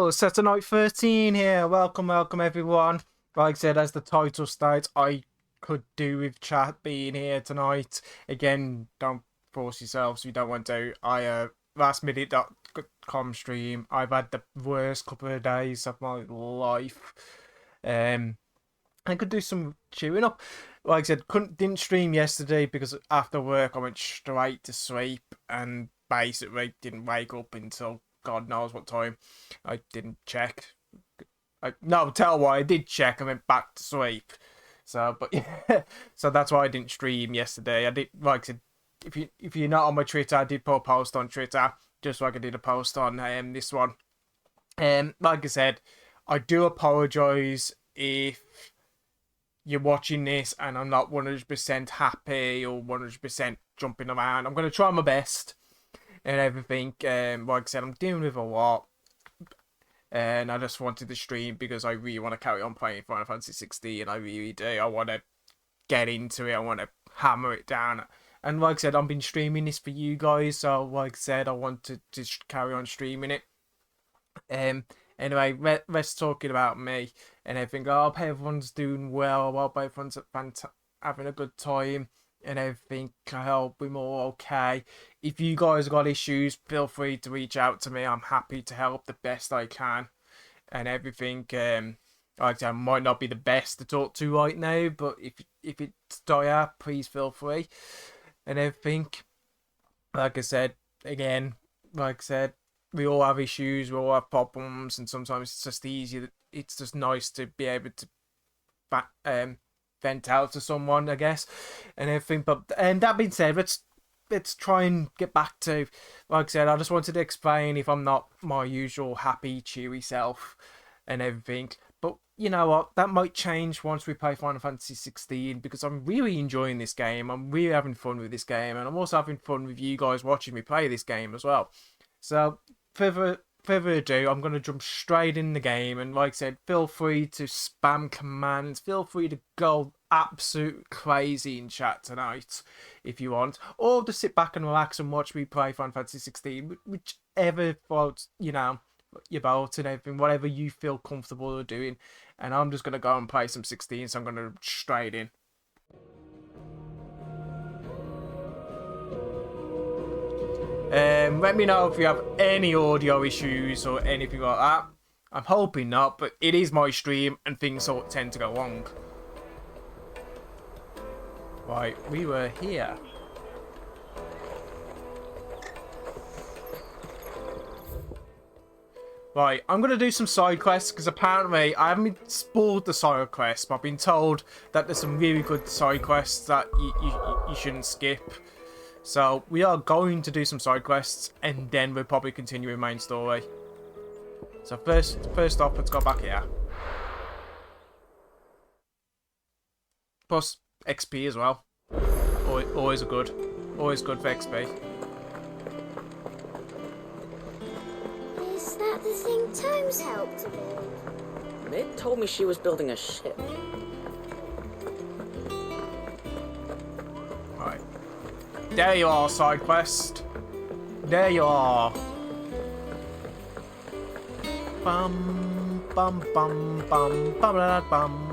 Hello, Saturnight 13 here. Welcome everyone. Like I said, as the title states, I could do with chat being here tonight. Again, don't force yourselves if you don't want to. Lastminute.com stream. I've had the worst couple of days of my life. I could do some chewing up. Like I said, didn't stream yesterday because after work I went straight to sleep and basically didn't wake up until God knows what time. I didn't check. Tell why I did check and went back to sleep. So, but yeah, so that's why I didn't stream yesterday. I did, like I said, if you're not on my Twitter, I did put a post on Twitter just like I did a post on this one. Like I said, I do apologise if you're watching this and I'm not 100% happy or 100% jumping around. I'm going to try my best and everything. Like I said, I'm dealing with a lot. And I just wanted to stream because I really want to carry on playing Final Fantasy 16. I really do. I want to get into it. I want to hammer it down. And like I said, I've been streaming this for you guys. So like I said, I want to just carry on streaming it. Anyway, let's talking about me and everything. I hope everyone's doing well. I hope everyone's having a good time and everything. I hope we're all okay. If you guys got issues, feel free to reach out to me. I'm happy to help the best I can and everything. Like I said, I might not be the best to talk to right now, but if it's dire, please feel free and everything. Like I said, again, like I said, we all have issues, we all have problems, and sometimes it's just easier. It's just nice to be able to vent out to someone, I guess, and everything. But that being said, let's try and get back to, like I said, I just wanted to explain if I'm not my usual happy, cheery self and everything. But you know what? That might change once we play Final Fantasy 16 because I'm really enjoying this game. I'm really having fun with this game, and I'm also having fun with you guys watching me play this game as well. So, further ado, I'm going to jump straight in the game. And like I said, feel free to spam commands. Feel free to go absolute crazy in chat tonight if you want. Or just sit back and relax and watch me play Final Fantasy 16. Whichever floats, your boat and everything. Whatever you feel comfortable doing. And I'm just going to go and play some 16. So I'm going to straight in. Let me know if you have any audio issues or anything like that. I'm hoping not, but it is my stream and things sort of tend to go wrong. Right, we were here. Right, I'm going to do some side quests because apparently I haven't spoiled the side quests, but I've been told that there's some really good side quests that you shouldn't skip. So, we are going to do some side quests, and then we'll probably continue with main story. So, first off, let's go back here. Plus, XP as well. Always good. Always good for XP. Is that the thing Tomes helped to build? Mid told me she was building a ship. Right. There you are, side quest. There you are. Bum bum bum bum bum bum bum.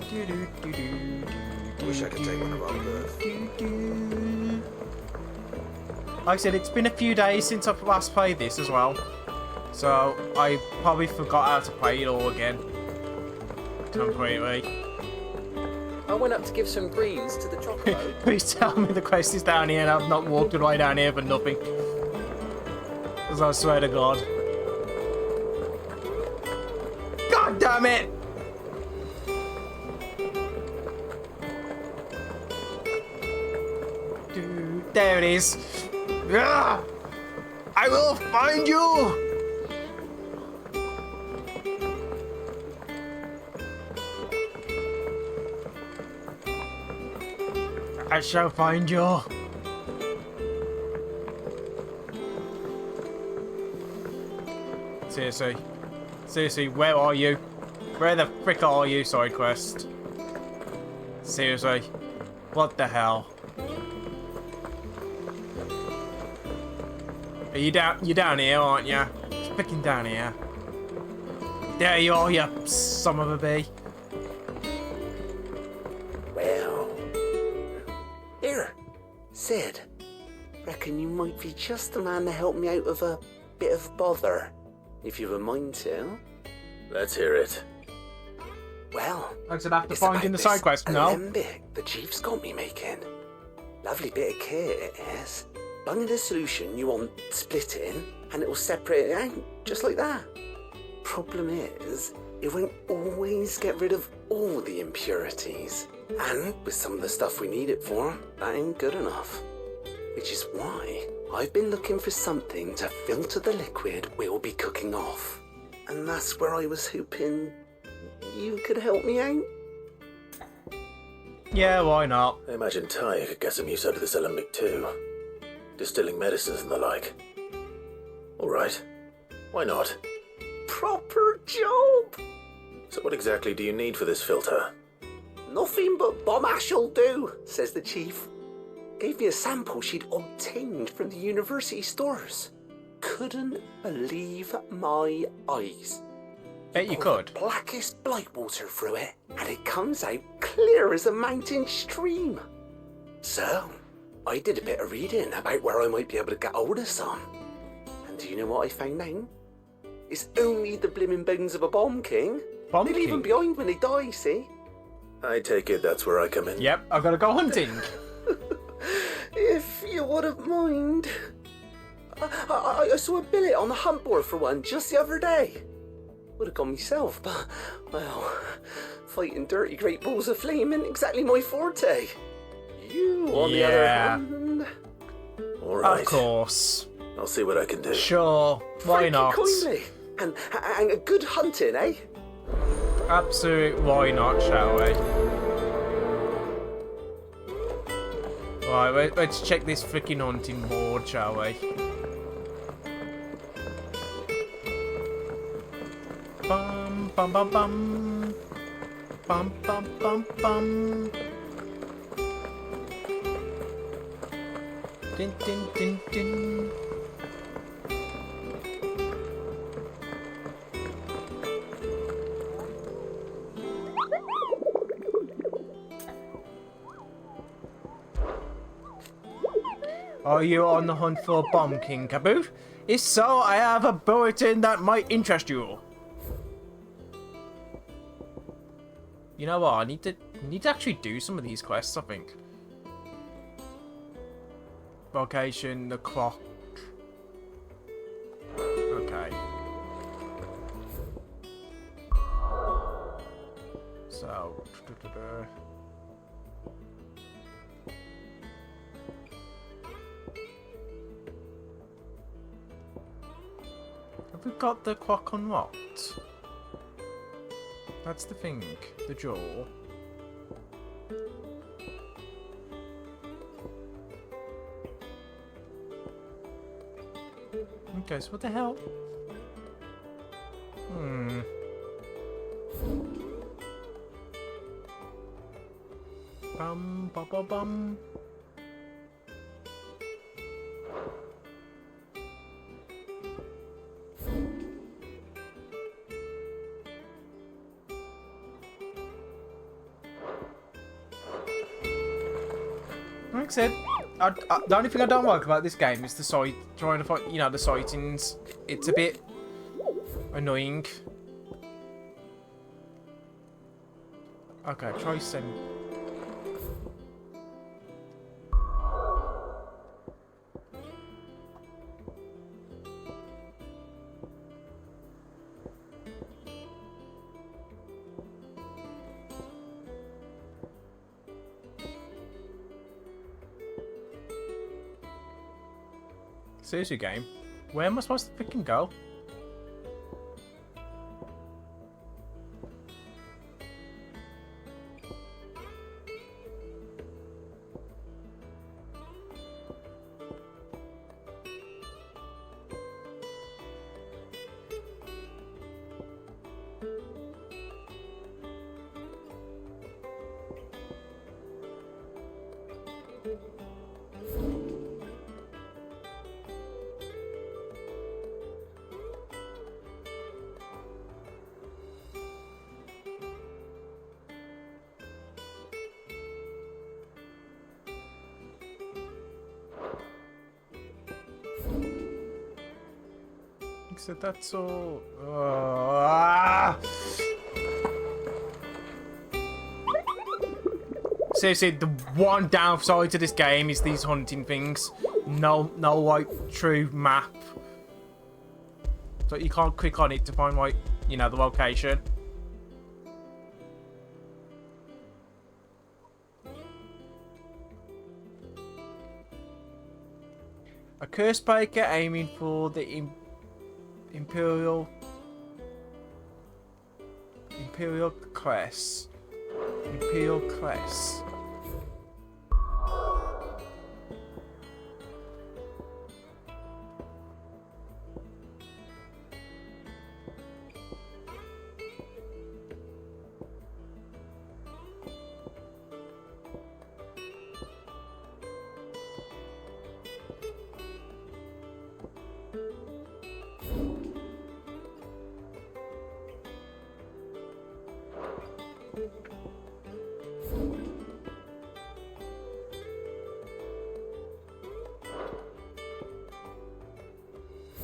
Do do do do. Wish I could take one of our birth. Like I said, it's been a few days since I've last played this as well, so I probably forgot how to play it all again. Completely. I went up to give some greens to the chocolate. Please tell me the quest is down here and I've not walked right down here for nothing. Because I swear to God. God damn it! Dude, there it is. Ah! I will find you! I shall find you. Seriously, where are you? Where the frick are you, side quest? Seriously, what the hell? Are you down? You're down here, aren't you? It's freaking down here. There you are, you son of a bee. Well, here, Sid. Reckon you might be just the man to help me out of a bit of bother, if you've a mind to. Let's hear it. Well, I said after it's finding about the side this quest. No. alembic the chief's got me making. Lovely bit of kit it is. Bung in a solution you want splitting, and it'll separate it out, just like that. Problem is, it won't always get rid of all the impurities. And with some of the stuff we need it for, that ain't good enough. Which is why I've been looking for something to filter the liquid we'll be cooking off. And that's where I was hoping you could help me out. Yeah, why not? I imagine Ty could get some use out of this alembic too. Distilling medicines and the like. Alright. Why not? Proper job! So what exactly do you need for this filter? Nothing but bomb ash'll do, says the chief. Gave me a sample she'd obtained from the university stores. Couldn't believe my eyes. Bet you Pour could. the blackest blight water through it, and it comes out clear as a mountain stream. So, I did a bit of reading about where I might be able to get hold of some. And do you know what I found out? It's only the blimmin' bones of a bomb king. Bomb They leave them king? behind when they die, see? I take it that's where I come in. Yep, I've got to go hunting. If you wouldn't mind. I saw a billet on the hunt board for one just the other day. Would have gone myself, but, well, fighting dirty great balls of flame ain't exactly my forte. You, on the other Yeah. hand... Alright. Of course. I'll see what I can do. Sure. Why thank not? you kindly. And a good hunting, eh? Absolute why not, shall we? Right, let's check this freaking hunting board, shall we? Bum bum bum bum. Bum bum bum bum. Din din din din. Are you on the hunt for Bomb King, Kaboo? If so, I have a bulletin that might interest you. You know what? I need to actually do some of these quests, I think. Location, the clock. Okay. So. Have we got the clock unlocked? That's the thing. The jaw. Okay, so what the hell? Bum bum bum bum. Like I said, the only thing I don't like about this game is the sight, trying to find, the sightings. It's a bit annoying. Okay, try send. Seriously, game. Where am I supposed to freaking go? So that's all. Ah! Seriously, the one downside to this game is these hunting things. No, like true map. So you can't click on it to find like, you know, the location. A curse breaker aiming for the Imperial Crest. Imperial Crest.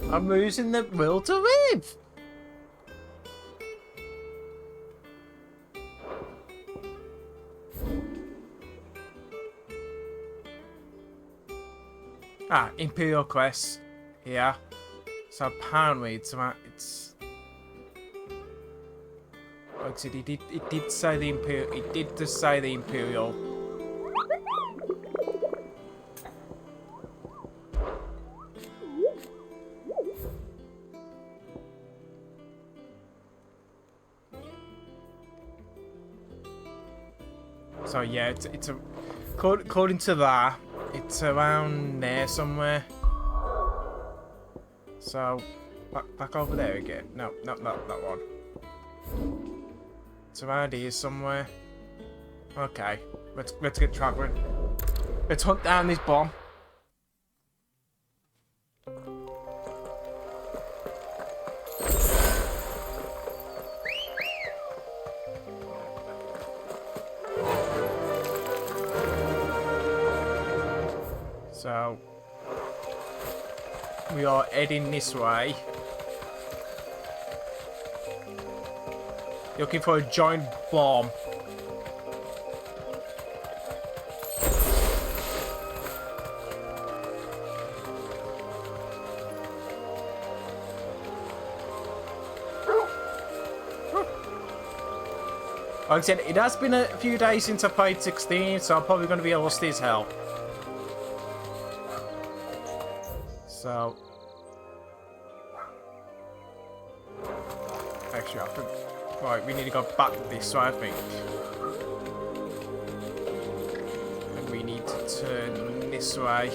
I'm losing the will to live. Ah, Imperial Quest. Yeah. So apparently it's like I said, it did say the Imperial. It did just say the Imperial. So yeah, it's a according to that, it's around there somewhere. So back over there again. No, not that one. It's around here somewhere. Okay, let's get traveling. Let's hunt down this bomb. So we are heading this way. Looking for a giant bomb. Like I said, it has been a few days since I played 16, so I'm probably going to be rusty as hell. So, actually, I think, right, we need to go back this way, I think. And we need to turn this way.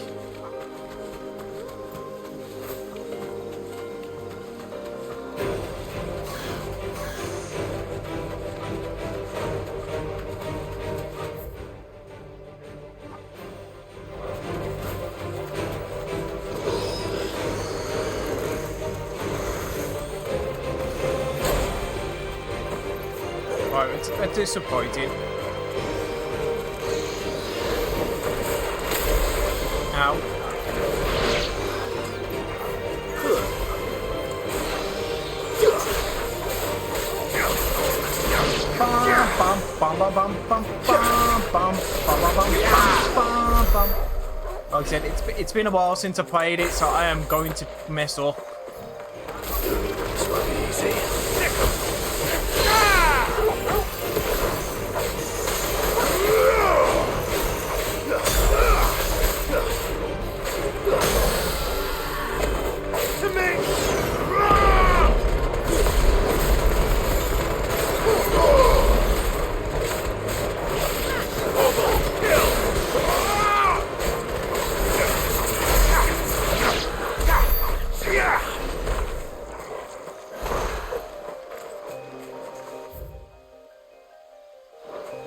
Right, it's disappointing. Ow. Like I said, it's been a while since I played it, so I am going to mess up. This won't be easy.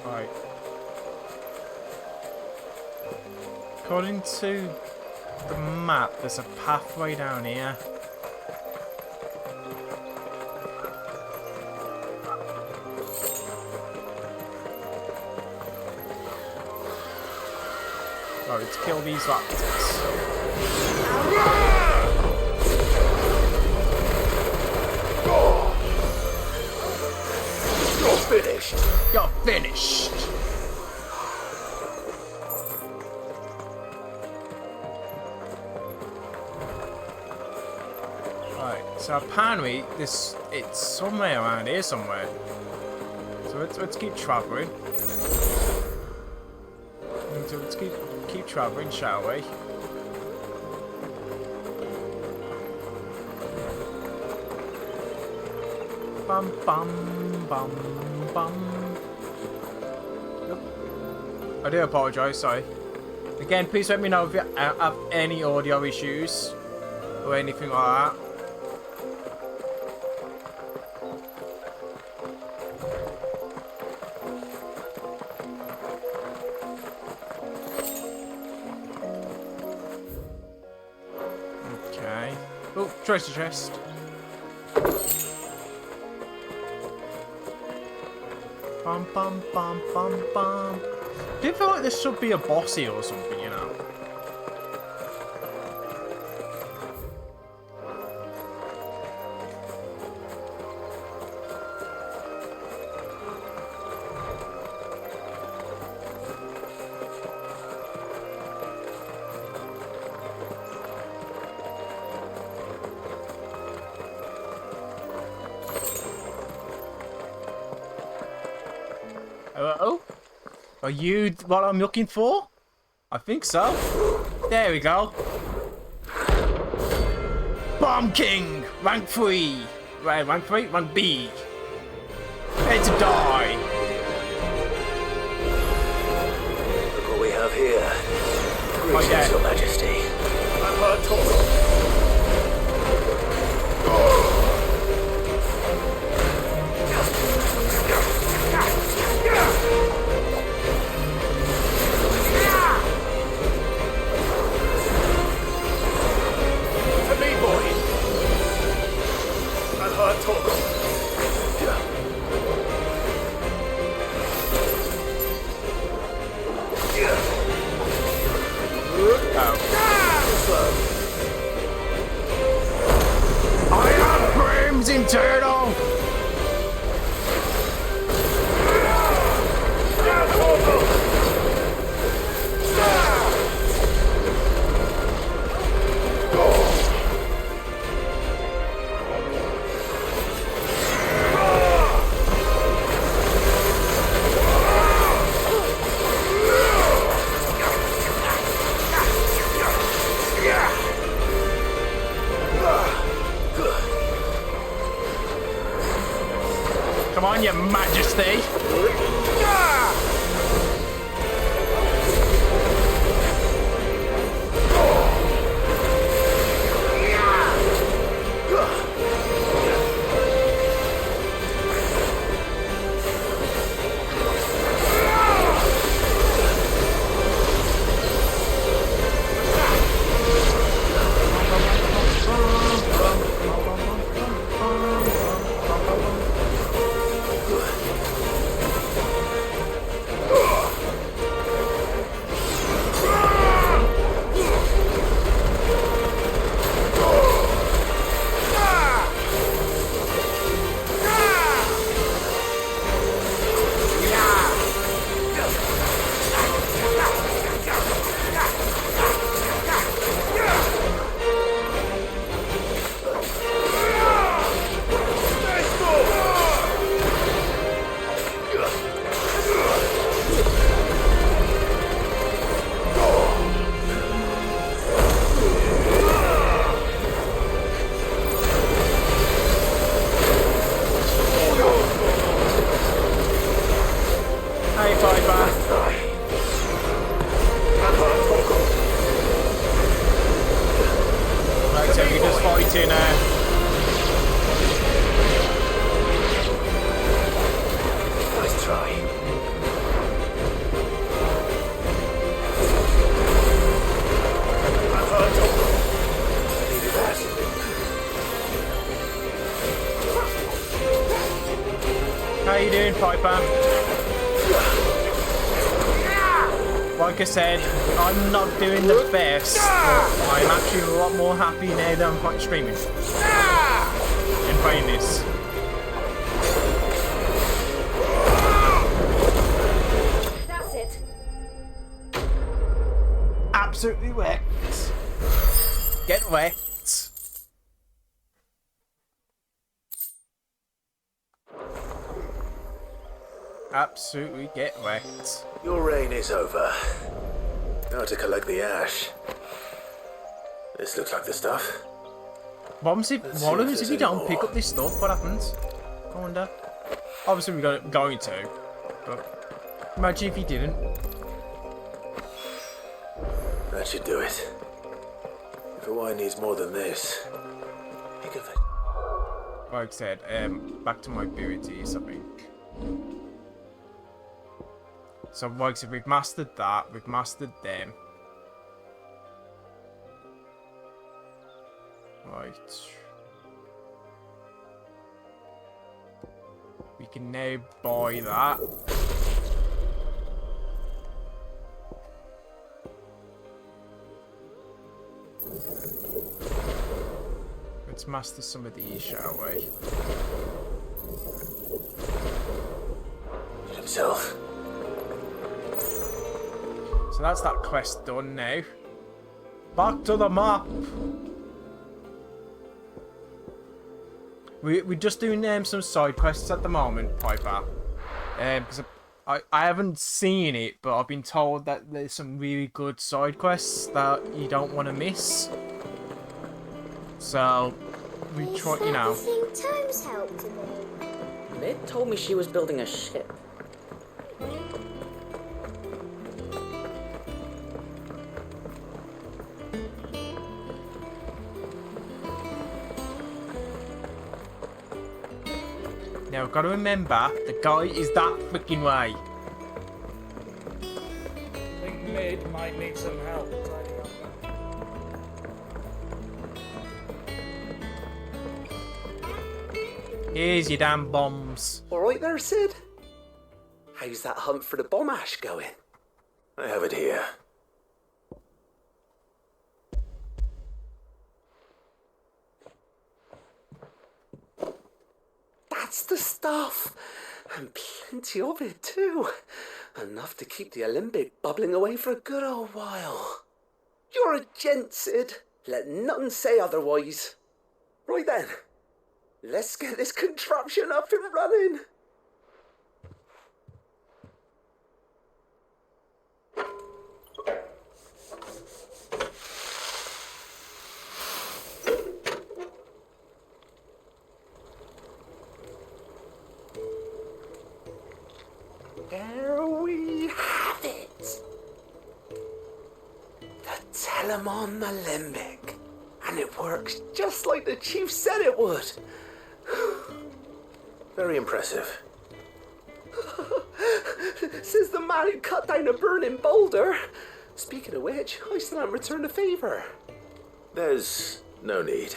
Right. According to the map, there's a pathway down here. Right, let's kill these raptors. Finished. You're finished. Right, so apparently it's somewhere around here somewhere. So let's keep traveling. So let's keep traveling, shall we? Bum bum bum bum. Nope. I do apologise, sorry. Again, please let me know if you have any audio issues or anything like that. Okay. Oh, treasure chest. Bum bum bum bum bum. Do you feel like this should be a boss here or something, you know? Hello? Are you what I'm looking for? I think so. There we go. Bomb King! Rank 3! Right, rank 3? Rank B. Ready to die! Look what we have here. Greetings, yeah. Your Majesty. I've heard talk of. To me, boys. I've heard talk of. I am Crimson Turtle! Come on, Your Majesty! Hey, Piper. Right, so you're just fighting Nice try. I've heard talk of. I needed that. How you doing, Piper? Like I said, I'm not doing the best, but I'm actually a lot more happy now that I'm streaming and playing this. absolutely wet. Get wet. Absolutely get wet. Your reign is over. Now to collect the ash. This looks like the stuff. What happens if, Let's see what if happens if there's you any don't more. pick up this stuff? What happens? I wonder. Obviously, we're going to. But imagine if you didn't. That should do it. If Hawaii needs more than this, think of it. Like I said, back to my abilities, I think. So, like I said, we've mastered that. We've mastered them. Right. We can now buy that. Let's master some of these, shall we? Himself. So that's that quest done now. Back to the map. We're just doing some side quests at the moment, Piper. Because I haven't seen it, but I've been told that there's some really good side quests that you don't want to miss. So we Is try, that you know. the thing Tomes helped to build? It told me she was building a ship. Now I've got to remember the guy is that freaking way. I think Mid might need some help tidying up. Here's your damn bombs. All right there, Sid. How's that hunt for the bomb ash going? I have it here. That's the stuff. And plenty of it, too. Enough to keep the Olympic bubbling away for a good old while. You're a gent, Sid. Let none say otherwise. Right then. Let's get this contraption up and running. There we have it. The Telemon Alembic. And it works just like the chief said it would. Very impressive. Says the man who cut down a burning boulder. Speaking of which, I still haven't returned the favour. There's no need.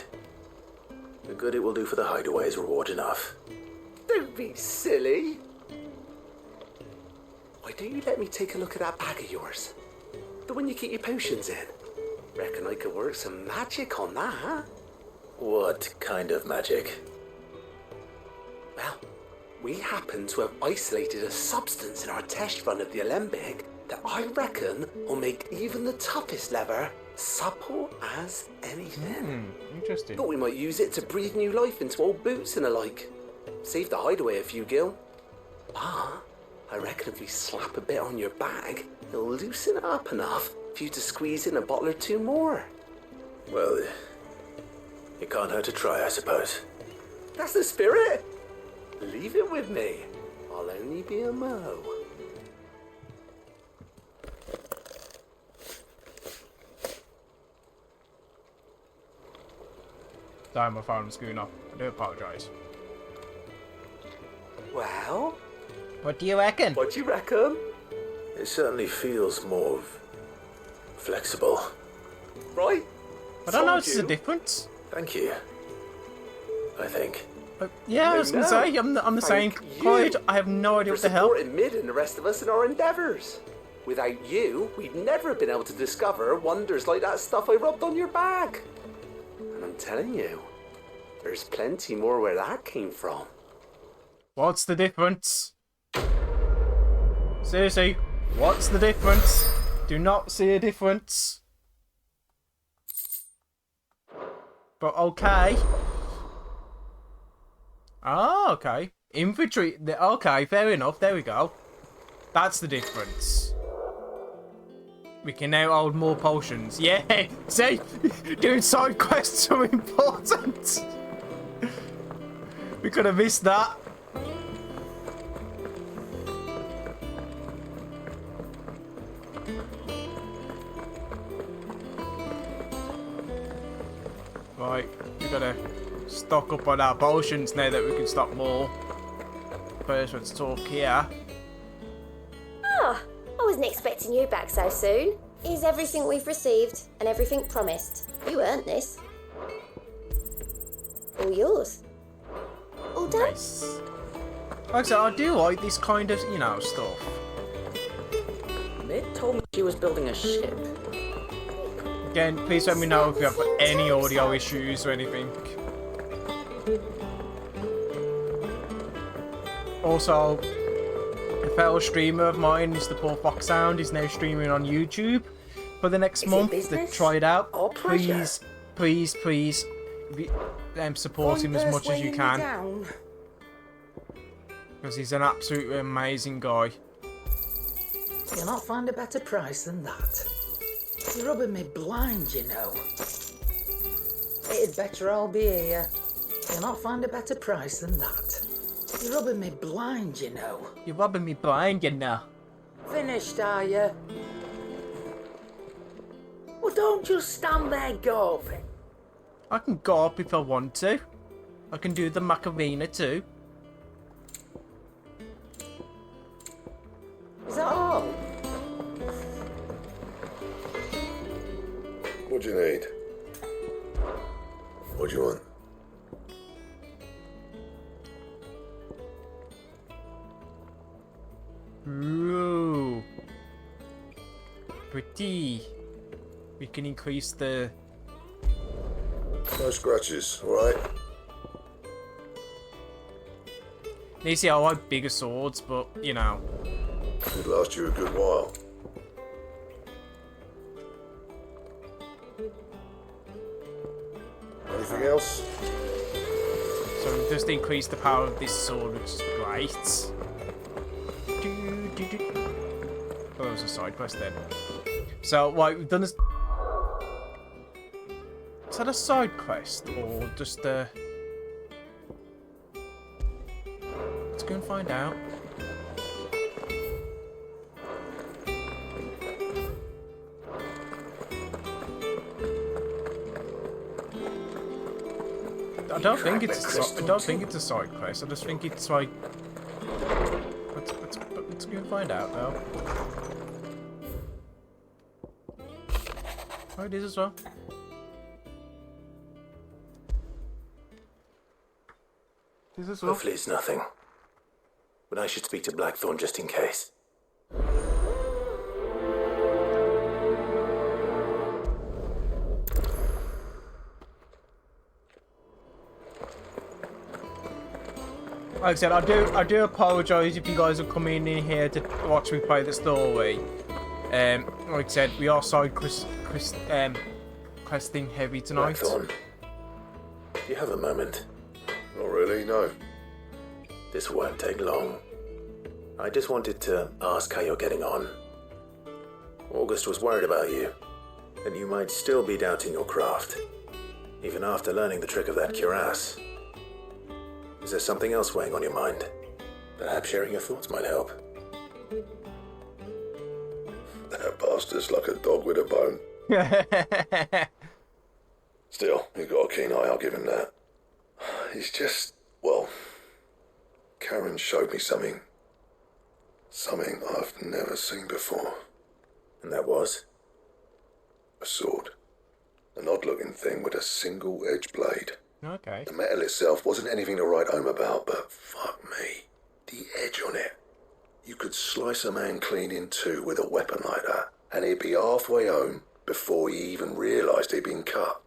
The good it will do for the hideaway is reward enough. Don't be silly. Why don't you let me take a look at that bag of yours? The one you keep your potions in. Reckon I could work some magic on that, huh? What kind of magic? Well, we happen to have isolated a substance in our test run of the Alembic that I reckon will make even the toughest leather supple as anything. Interesting. Thought we might use it to breathe new life into old boots and the like. Save the hideaway a few gil. But I reckon if we slap a bit on your bag, it'll loosen it up enough for you to squeeze in a bottle or two more. Well, it can't hurt to try, I suppose. That's the spirit. Leave it with me. I'll only be a mo. Sorry, my phone was screwing off. I do apologise. Well, What do you reckon? what do you reckon? It certainly feels more flexible. Right? I don't know Told if there's a you. difference. Thank you. I think. Yeah, I was going to say, I'm the same. Thank you Clyde, I have no idea for what the hell. supporting Mid and the rest of us in our endeavours. Without you, we'd never have been able to discover wonders like that stuff I rubbed on your bag. And I'm telling you, there's plenty more where that came from. What's the difference? Seriously, what's the difference? Do not see a difference. But okay. Oh, okay. Infantry. Okay, fair enough. There we go. That's the difference. We can now hold more potions. Yeah, see? Doing side quests are important. We could have missed that. Right, we gotta stock up on our potions now that we can stock more. First, let's talk here. Ah, I wasn't expecting you back so soon. Here's everything we've received and everything promised. You earned this. All yours. All done? Nice. Like I said, I do like this kind of, you know, stuff. Mid told me she was building a ship. Again, please let me know if you have any audio issues or anything. Also, a fellow streamer of mine, Mr. Paul Foxhound, is now streaming on YouTube for the next month. To try it out. Please, please, please, support him as much as you can. Because he's an absolutely amazing guy. You'll not find a better price than that. You're rubbing me blind, you know. It'd better all be here. You'll not find a better price than that. You're rubbing me blind, you know. You're rubbing me blind, you know. Finished, are you? Well, don't just stand there gawping. I can go up if I want to. I can do the Macarena too. Is that all? What do you need? What do you want? Ooh. Pretty. We can increase the... No scratches, alright? You see, I like bigger swords, but, you know. Could last you a good while. Anything else? So we just increase the power of this sword, which is great. Oh, that was a side quest then. So, right, we've done this... Is that a side quest, or just a... Let's go and find out. I don't think it's a side quest. I just think it's like. Let's go and find out though. Oh, it is as well. This as well. Hopefully it's nothing. But I should speak to Blackthorn just in case. Like I said, I do apologise if you guys are coming in here to watch me play the story. Like I said, we are side questing heavy tonight. Blackthorn, do you have a moment? Not really, no. This won't take long. I just wanted to ask how you're getting on. August was worried about you, and you might still be doubting your craft, even after learning the trick of that cuirass. Is there something else weighing on your mind? Perhaps sharing your thoughts might help. That bastard's like a dog with a bone. Still, he's got a keen eye, I'll give him that. He's just, well, Karen showed me something. Something I've never seen before. And that was? A sword. An odd-looking thing with a single-edged blade. Okay. The metal itself wasn't anything to write home about, but fuck me. The edge on it. You could slice a man clean in two with a weapon like that, and he'd be halfway home before he even realised he'd been cut.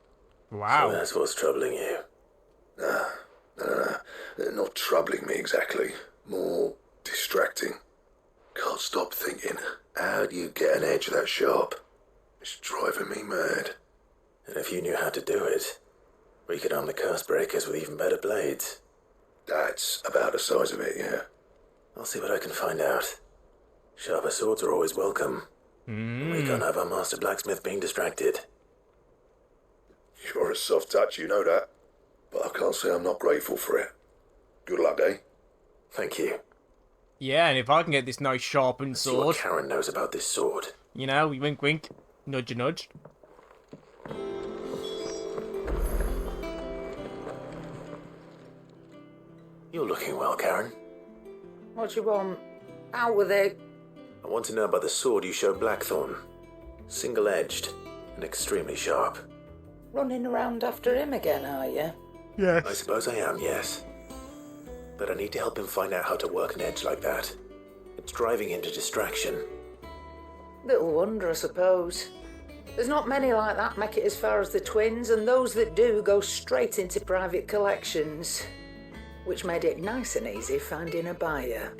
Wow. So that's what's troubling you. Nah. Not troubling me exactly. More distracting. Can't stop thinking, how do you get an edge that sharp? It's driving me mad. And if you knew how to do it, We could arm the curse breakers with even better blades. That's about the size of it, yeah. I'll see what I can find out. Sharper swords are always welcome. We can't have our master blacksmith being distracted. You're a soft touch, you know that. But I can't say I'm not grateful for it. Good luck, eh? Thank you. Yeah, and if I can get this nice sharpened See what sword, Karen knows about this sword. you know, wink wink, nudge nudge. You're looking well, Karen. What you want? Out with it. I want to know about the sword you showed Blackthorn. Single-edged and extremely sharp. Running around after him again, are you? Yes. I suppose I am, yes. But I need to help him find out how to work an edge like that. It's driving him to distraction. Little wonder, I suppose. There's not many like that make it as far as the twins, and those that do go straight into private collections, which made it nice and easy finding a buyer.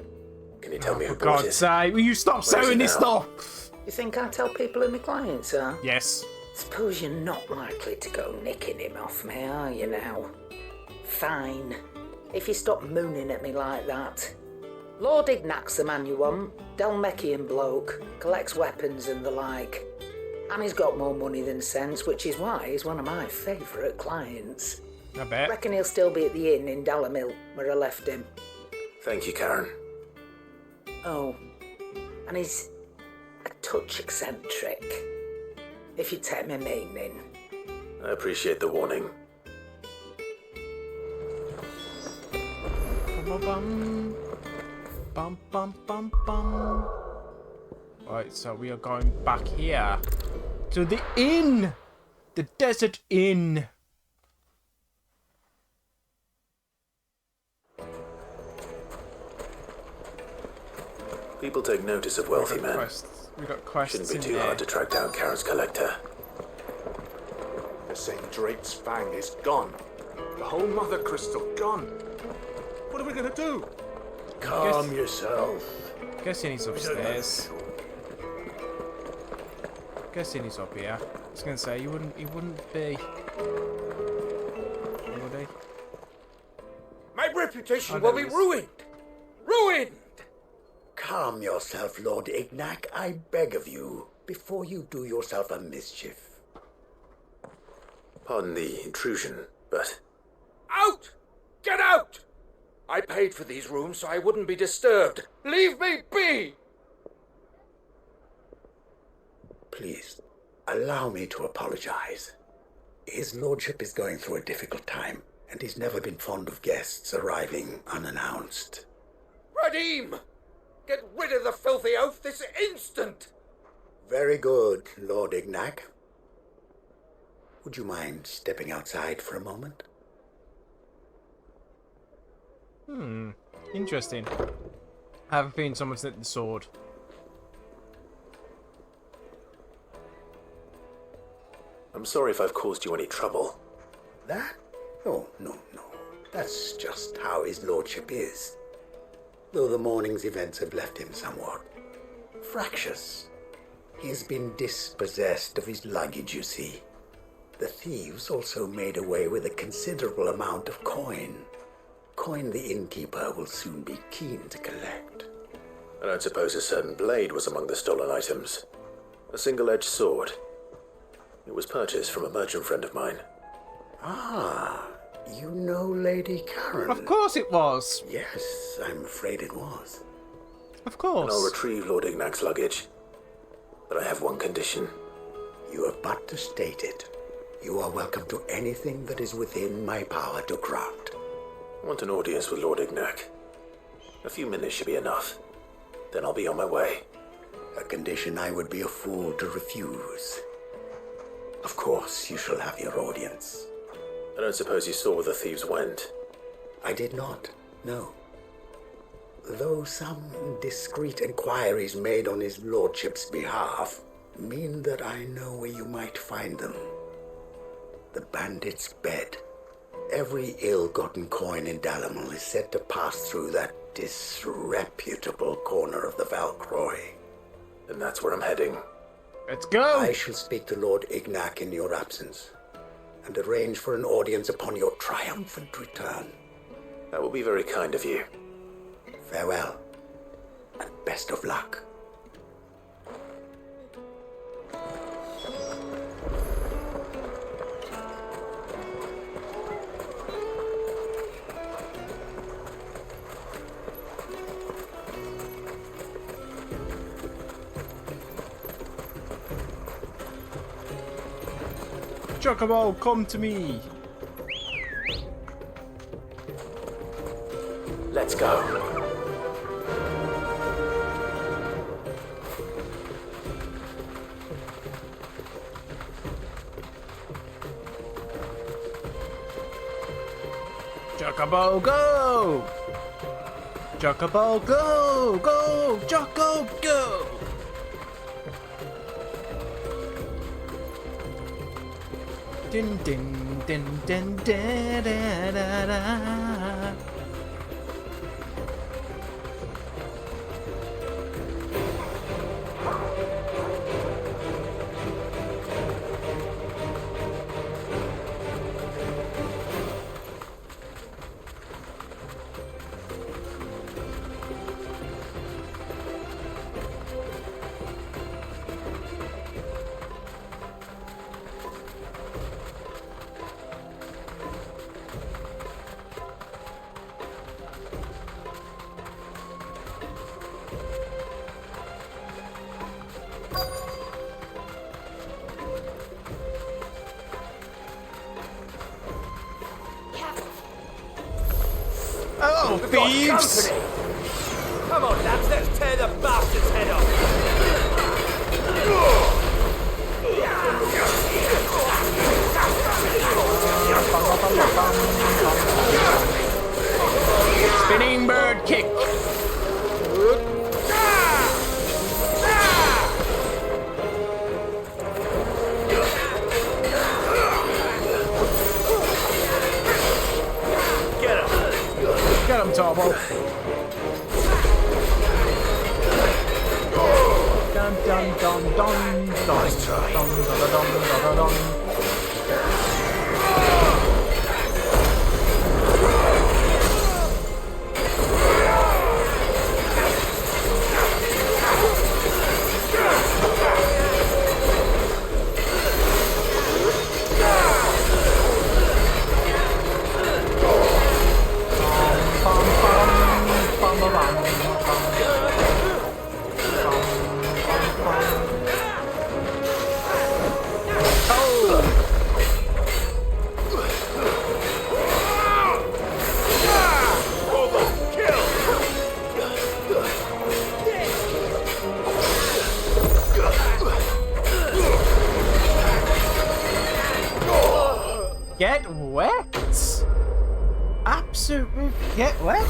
Can you tell me who For bought God's it? sake, will you stop Where is selling it this now? stuff? You think I tell people who my clients are? Yes. Suppose you're not likely to go nicking him off me, are you now? Fine. If you stop mooning at me like that. Lord Ignac's the man you want. Dalmekian bloke. Collects weapons and the like. And he's got more money than sense, which is why he's one of my favourite clients. I bet. Reckon he'll still be at the inn in Dalamil, where I left him. Thank you, Karen. Oh, and he's a touch eccentric, if you take my meaning. I appreciate the warning. Bum, bum, bum, bum, bum. Right, so we are going back here to the inn, the desert inn. People take notice of wealthy men. We got quests Shouldn't be in too there. hard to track down Karen's collector. The St. Drake's Fang is gone. The whole Mother Crystal gone. What are we gonna do? Calm yourself. Guessing he's upstairs. Guessing he's up here. I was gonna say he wouldn't be. Would he? My reputation Oh, will there be he is. ruined. Ruined! Calm yourself, Lord Ignac, I beg of you, before you do yourself a mischief. Pardon the intrusion, but Out! Get out! I paid for these rooms so I wouldn't be disturbed. Leave me be! Please, allow me to apologize. His lordship is going through a difficult time, and he's never been fond of guests arriving unannounced. Radim! Get rid of the filthy oaf this instant! Very good, Lord Ignac. Would you mind stepping outside for a moment? Interesting. I have a feeling someone's hit the sword. I'm sorry if I've caused you any trouble. That? Oh, no. That's just how his lordship is. Though the morning's events have left him somewhat fractious. He's been dispossessed of his luggage, you see. The thieves also made away with a considerable amount of coin. Coin the innkeeper will soon be keen to collect. I don't suppose a certain blade was among the stolen items. A single-edged sword. It was purchased from a merchant friend of mine. Ah, you know Lady Karen? Of course it was. Yes, I'm afraid it was. Of And I'll course. retrieve Lord Ignac's luggage. But I have one condition. You have but to state it. You are welcome to anything that is within my power to grant. I want an audience with Lord Ignac. A few minutes should be enough. Then I'll be on my way. A condition I would be a fool to refuse. Of course, you shall have your audience. I don't suppose you saw where the thieves went. I did not, no. Though some discreet inquiries made on his lordship's behalf mean that I know where you might find them. The bandit's bed. Every ill-gotten coin in Dalamil is said to pass through that disreputable corner of the Valcroy. And that's where I'm heading. Let's go. I shall speak to Lord Ignac in your absence. and arrange for an audience upon your triumphant return. That will be very kind of you. Farewell, and best of luck. Chocobo, come to me. Let's go. Chocobo, go! Chocobo, go! Go! Choco, go! Din din din din da da da da. Oh, thieves! Come on, lads, let's tear the bastard's head off. Spinning bird kick. Get him, Turbo. Dun dun dun dun dun dun dun dun dun dun. Get wet? Absolutely get wet?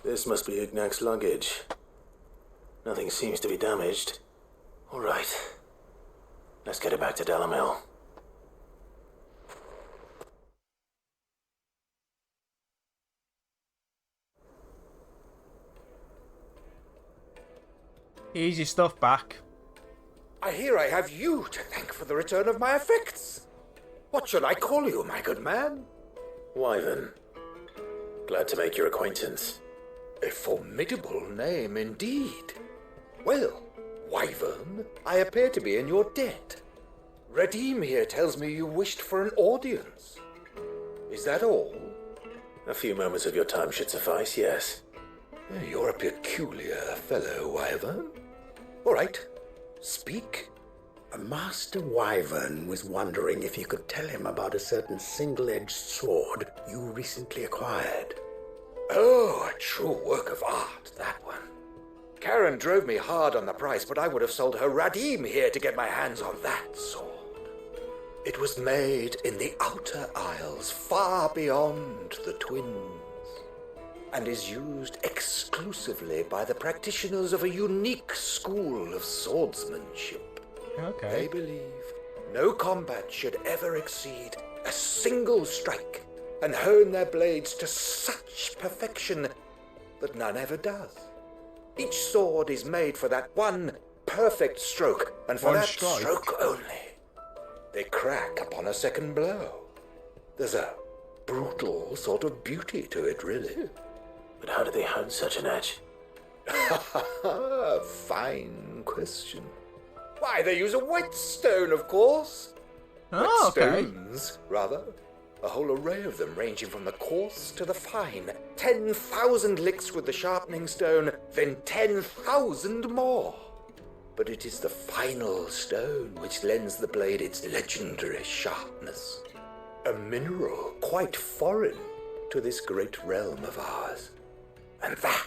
This must be Ignac's luggage. Nothing seems to be damaged. All right. Let's get it back to Delamil. Here's your stuff back. I hear I have you to thank for the return of my effects. What shall I call you, my good man? Wyvern. Glad to make your acquaintance. A formidable name indeed. Well, Wyvern, I appear to be in your debt. Radim here tells me you wished for an audience. Is that all? A few moments of your time should suffice, yes. You're a peculiar fellow, Wyvern. All right, speak. Master Wyvern was wondering if you could tell him about a certain single-edged sword you recently acquired. Oh, a true work of art, that one. Karen drove me hard on the price, but I would have sold her Radim here to get my hands on that sword. It was made in the Outer Isles, far beyond the Twins, and is used exclusively by the practitioners of a unique school of swordsmanship. Okay. They believe no combat should ever exceed a single strike, and hone their blades to such perfection that none ever does. Each sword is made for that one perfect stroke, and for One that strike. stroke only. They crack upon a second blow. There's a brutal sort of beauty to it, really. But how do they hone such an edge? Fine question. Why, they use a whetstone, of course. Oh, okay. Whetstones, rather. A whole array of them, ranging from the coarse to the fine. 10,000 licks with the sharpening stone, then 10,000 more. But it is the final stone which lends the blade its legendary sharpness. A mineral quite foreign to this great realm of ours. And that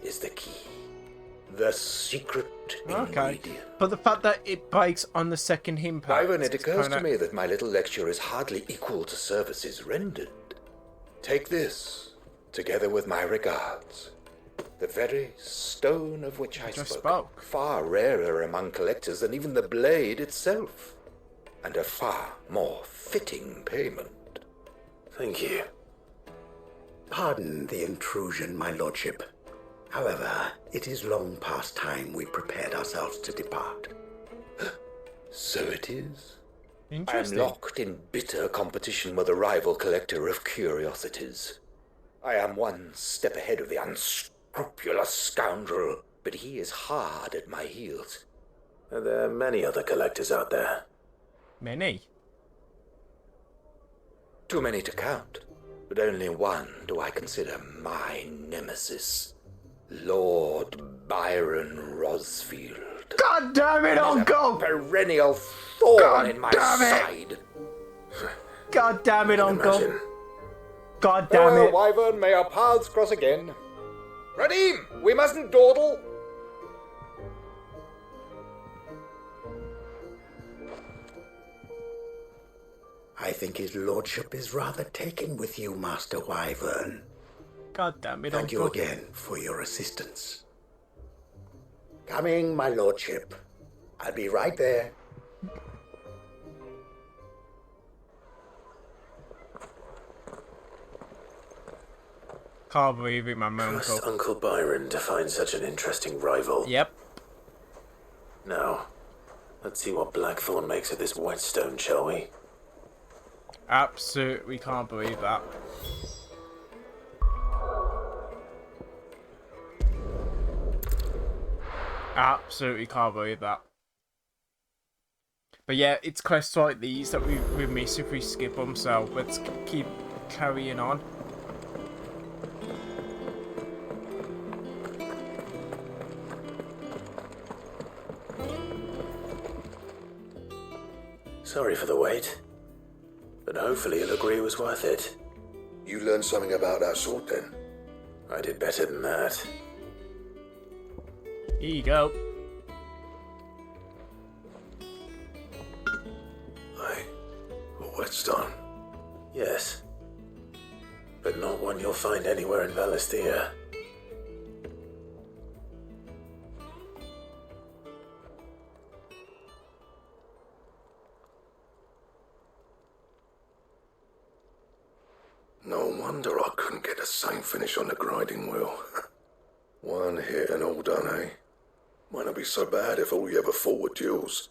is the key. The secret Okay. ingredient. But the fact that it breaks on the second impact. Ivan, it occurs to kinda- me that my little lecture is hardly equal to services rendered. Take this, together with my regards. The very stone of which I Just spoke. spoke. Far rarer among collectors than even the blade itself. And a far more fitting payment. Thank you. Pardon the intrusion, my lordship. However, it is long past time we prepared ourselves to depart. So it is. I am Interesting. locked in bitter competition with a rival collector of curiosities. I am one step ahead of the unscrupulous scoundrel, but he is hard at my heels. Are there many other collectors out there? Many. Too many to count, but only one do I consider my nemesis. Lord Byron Rosfield. God damn it, He's a Uncle! perennial thorn God in my damn it! side. God damn it, Uncle! Imagine. God damn it! Wyvern, may our paths cross again. Radim, we mustn't dawdle. I think his lordship is rather taken with you, Master Wyvern. God damn it, Thank you Uncle! again for your assistance. Coming, my lordship. I'll be right there. Can't believe it, my Trust uncle. Uncle Byron to find such an interesting rival. Yep. Now, let's see what Blackthorn makes of this whetstone, shall we? Absolutely can't believe that. Absolutely can't believe that. But yeah, it's quests like these that we miss if we skip them, so let's keep carrying on. Sorry for the wait, but hopefully you'll agree it was worth it. You learned something about that sword then? I did better than that. Here you go. Aye, a whetstone. Yes, but not one you'll find anywhere in Valisthea. No wonder I couldn't get the same finish on the grinding wheel. One hit and all done, eh? Might not be so bad if all you ever fought were duels.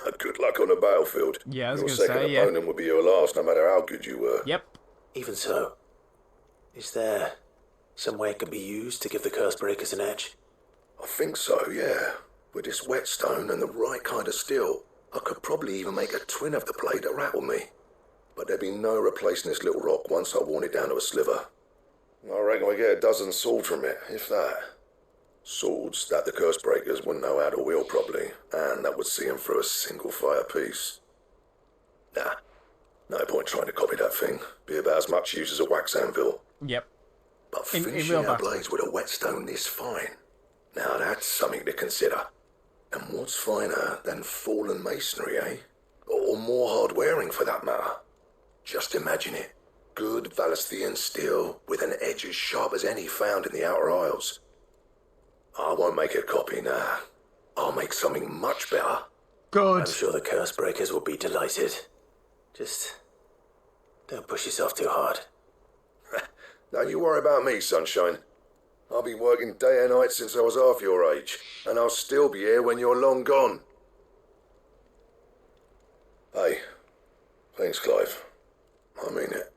But good luck on the battlefield. Yeah, I was Your gonna second say, yeah. opponent would be your last, no matter how good you were. Yep. Even so, is there some way it can be used to give the Curse Breakers an edge? I think so, yeah. With this whetstone and the right kind of steel, I could probably even make a twin of the blade that rattled me. But there'd be no replacing this little rock once I worn it down to a sliver. I reckon we get a dozen swords from it, if that. Swords that the Curse Breakers wouldn't know how to wield properly, and that would see them through a single fire piece. Nah, no point trying to copy that thing. Be about as much use as a wax anvil. Yep. But In finishing real our battle. blades with a whetstone this fine. Now that's something to consider. And what's finer than fallen masonry, eh? Or more hard wearing for that matter. Just imagine it. Good Valisthean steel with an edge as sharp as any found in the Outer Isles. I won't make a copy now. I'll make something much better. Good. I'm sure the Curse Breakers will be delighted. Just don't push yourself too hard. Don't you worry about me, sunshine. I've been working day and night since I was half your age, and I'll still be here when you're long gone. Hey, thanks, Clive. I mean it.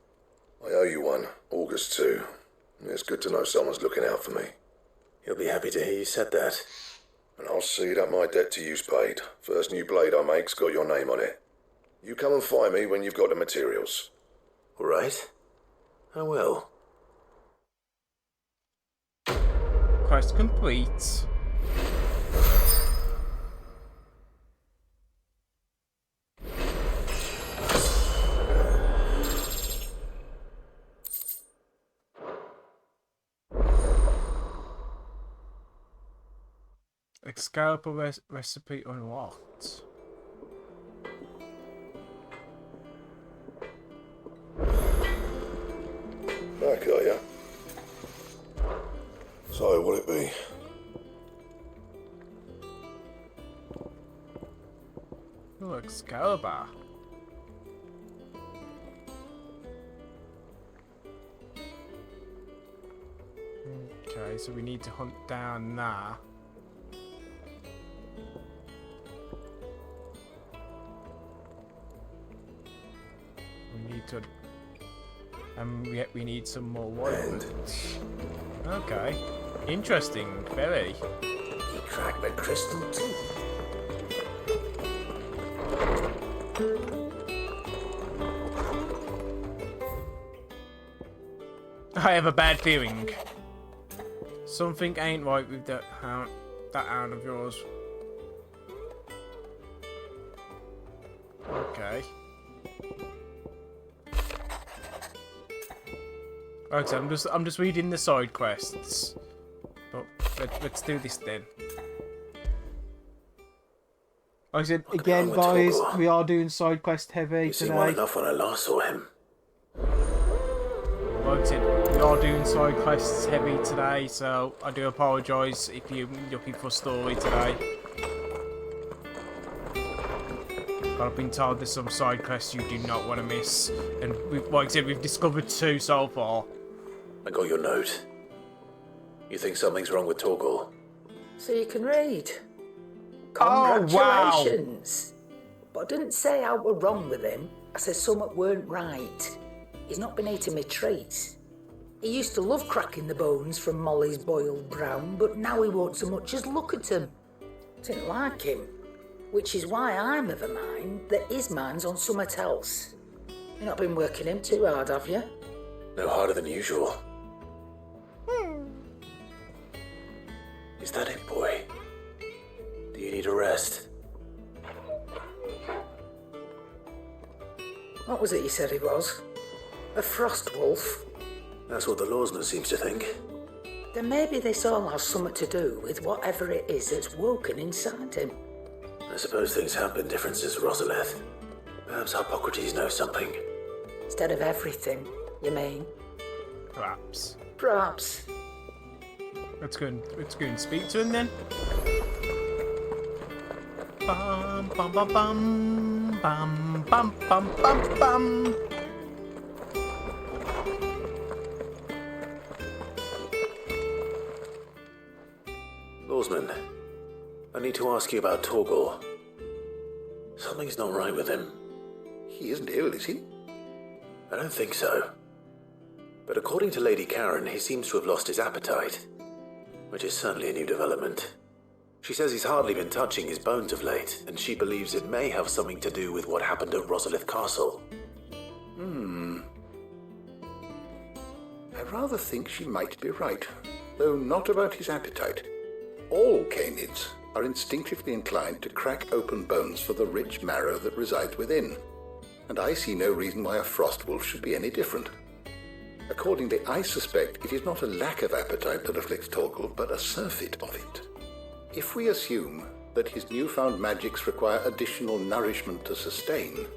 I owe you one, August too. It's good to know someone's looking out for me. He'll be happy to hear you said that. And I'll see that my debt to you's paid. First new blade I make's got your name on it. You come and find me when you've got the materials. All right. I will. Quest complete. Excalibur recipe unlocked. Back, are ya? So, what'll it be? Oh, Excalibur. Okay, so we need to hunt down that. We need to... and yet we need some more wood. Okay. Interesting, very. He cracked the crystal too. I have a bad feeling. Something ain't right with that hound of yours. Okay. Okay, I'm just reading the side quests. But let's do this then. Like I said, again, guys, we are doing side quest heavy You today. seemed well enough when I last saw him. Like I said, we are doing side quests heavy today, so I do apologise if you're looking for a story today. But I've been told there's some side quests you do not want to miss, and like I said, we've discovered 2 so far. I got your note. You think something's wrong with Torgal? So you can read. Oh, wow. Congratulations. But I didn't say I were wrong with him. I said something weren't right. He's not been eating me treats. He used to love cracking the bones from Molly's boiled brown, but now he won't so much as look at them. Didn't like him. Which is why I'm of a mind that his mind's on something else. You've not been working him too hard, have you? No harder than usual. Is that it, boy? Do you need a rest? What was it you said he was? A frost wolf? That's what the Lawsman seems to think. Then maybe this all has something to do with whatever it is that's woken inside him. I suppose things have been different since Rosalith. Perhaps Hippocrates knows something. Instead of everything, you mean? Perhaps. Perhaps. Let's go and speak to him then. Bum bum bum bum bum bum bum bum bum. Lawsman, I need to ask you about Torgal. Something's not right with him. He isn't ill, is he? I don't think so. But according to Lady Karen, he seems to have lost his appetite, which is certainly a new development. She says he's hardly been touching his bones of late, and she believes it may have something to do with what happened at Rosalith Castle. I rather think she might be right, though not about his appetite. All canids are instinctively inclined to crack open bones for the rich marrow that resides within, and I see no reason why a frost wolf should be any different. Accordingly, I suspect it is not a lack of appetite that afflicts Torgal, but a surfeit of it. If we assume that his newfound magics require additional nourishment to sustain,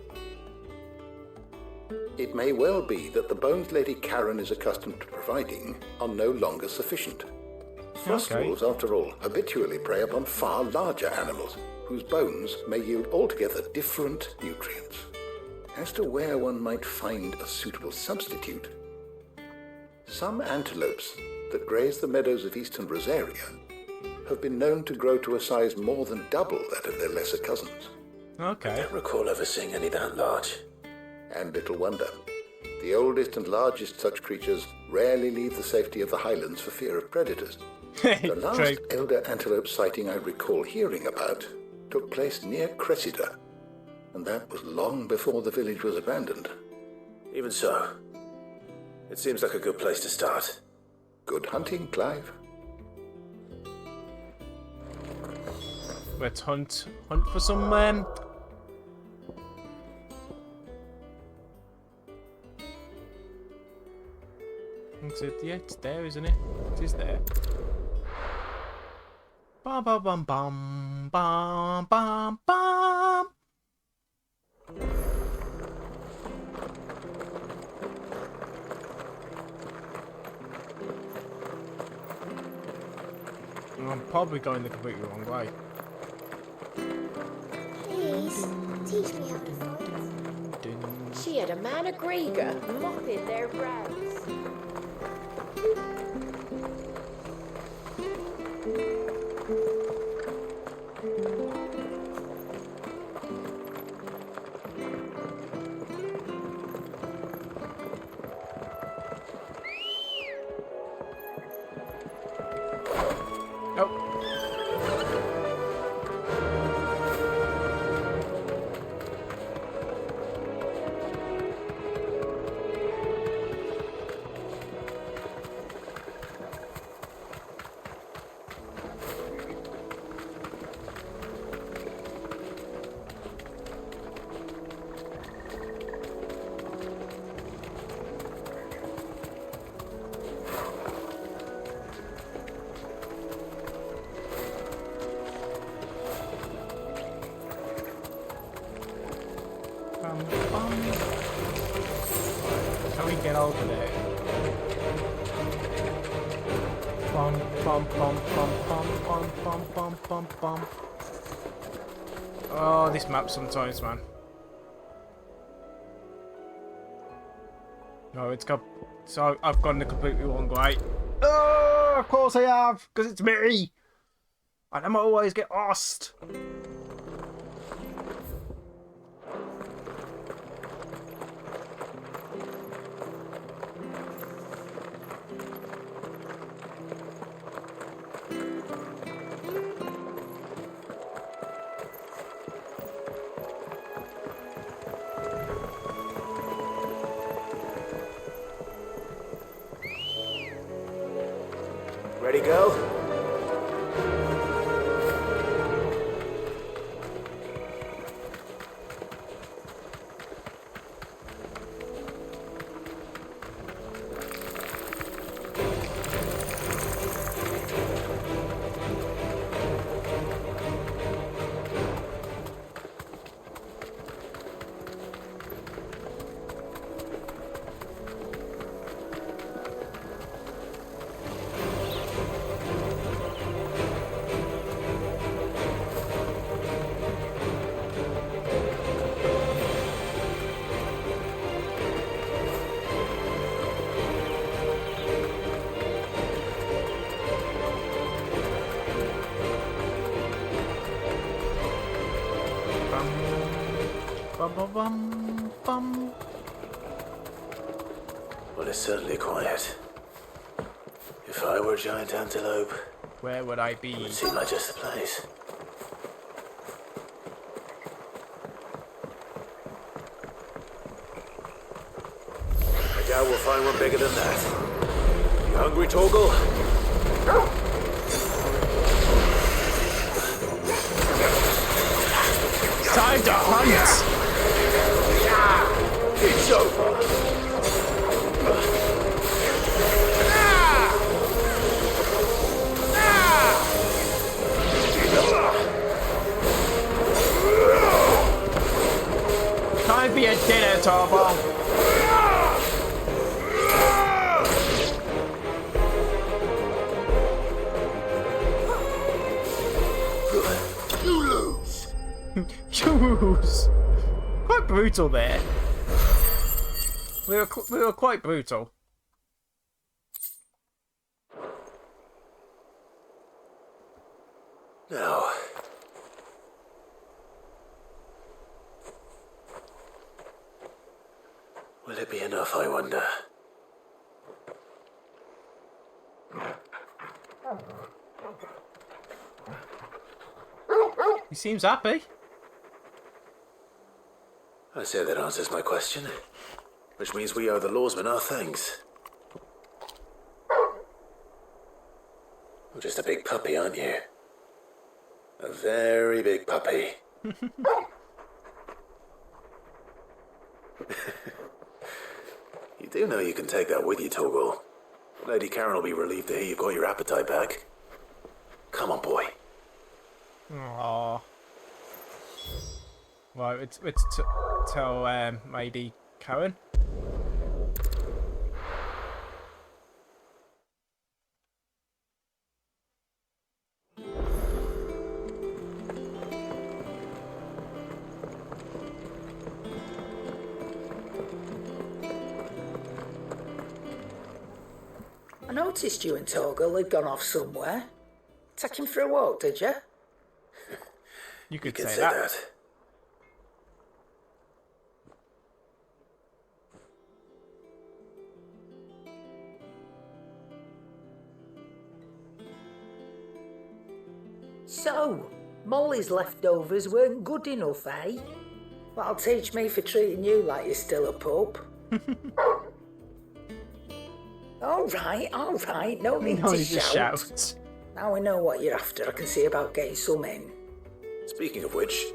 it may well be that the bones Lady Karen is accustomed to providing are no longer sufficient. Frost wolves, after all, habitually prey upon far larger animals, whose bones may yield altogether different nutrients. As to where one might find a suitable substitute, some antelopes that graze the meadows of eastern Rosaria have been known to grow to a size more than double that of their lesser cousins. Okay. I don't recall ever seeing any that large. And little wonder. The oldest and largest such creatures rarely leave the safety of the highlands for fear of predators. The last True. elder antelope sighting I recall hearing about took place near Cressida, and that was long before the village was abandoned. Even so, it seems like a good place to start. Good hunting, Clive. Let's hunt for some yeah, it's there, isn't it? It is there. Bum bum bum bum bum bum bum. I'm probably going the completely wrong way. Please, teach me how to fight. She had a man of Grieger mopping their brows. How we get over there? Bum bum bum bum bum bum bum bum bum bum. Oh, this map sometimes, man. No, it's got. So I've gone the completely wrong way. Oh, of course I have, because it's me. And I'm always get lost. Ready, go? Bum bum bum bum. Well, it's certainly quiet. If I were a giant antelope, where would I be? It would seem like just the place. I doubt we'll find one bigger than that. You hungry, Torgal? Time to hunt! It's over. Time for your dinner, Torgal. You lose. You lose. Quite brutal there. We were quite brutal. Will it be enough, I wonder? He seems happy. I say that answers my question. Which means we owe the lawsman our thanks. You're just a big puppy, aren't you? A very big puppy. You do know you can take that with you, Torgal. Lady Karen will be relieved to hear you've got your appetite back. Come on, boy. Aww. Right, let's tell Lady Karen. I noticed you and Torgal had gone off somewhere. Take him for a walk, did you? You could say say that. that. So, Molly's leftovers weren't good enough, eh? That'll teach me for treating you like you're still a pup. All right, no need No to need to shout. shout. Now I know what you're after. I can see about getting some in. Speaking of which,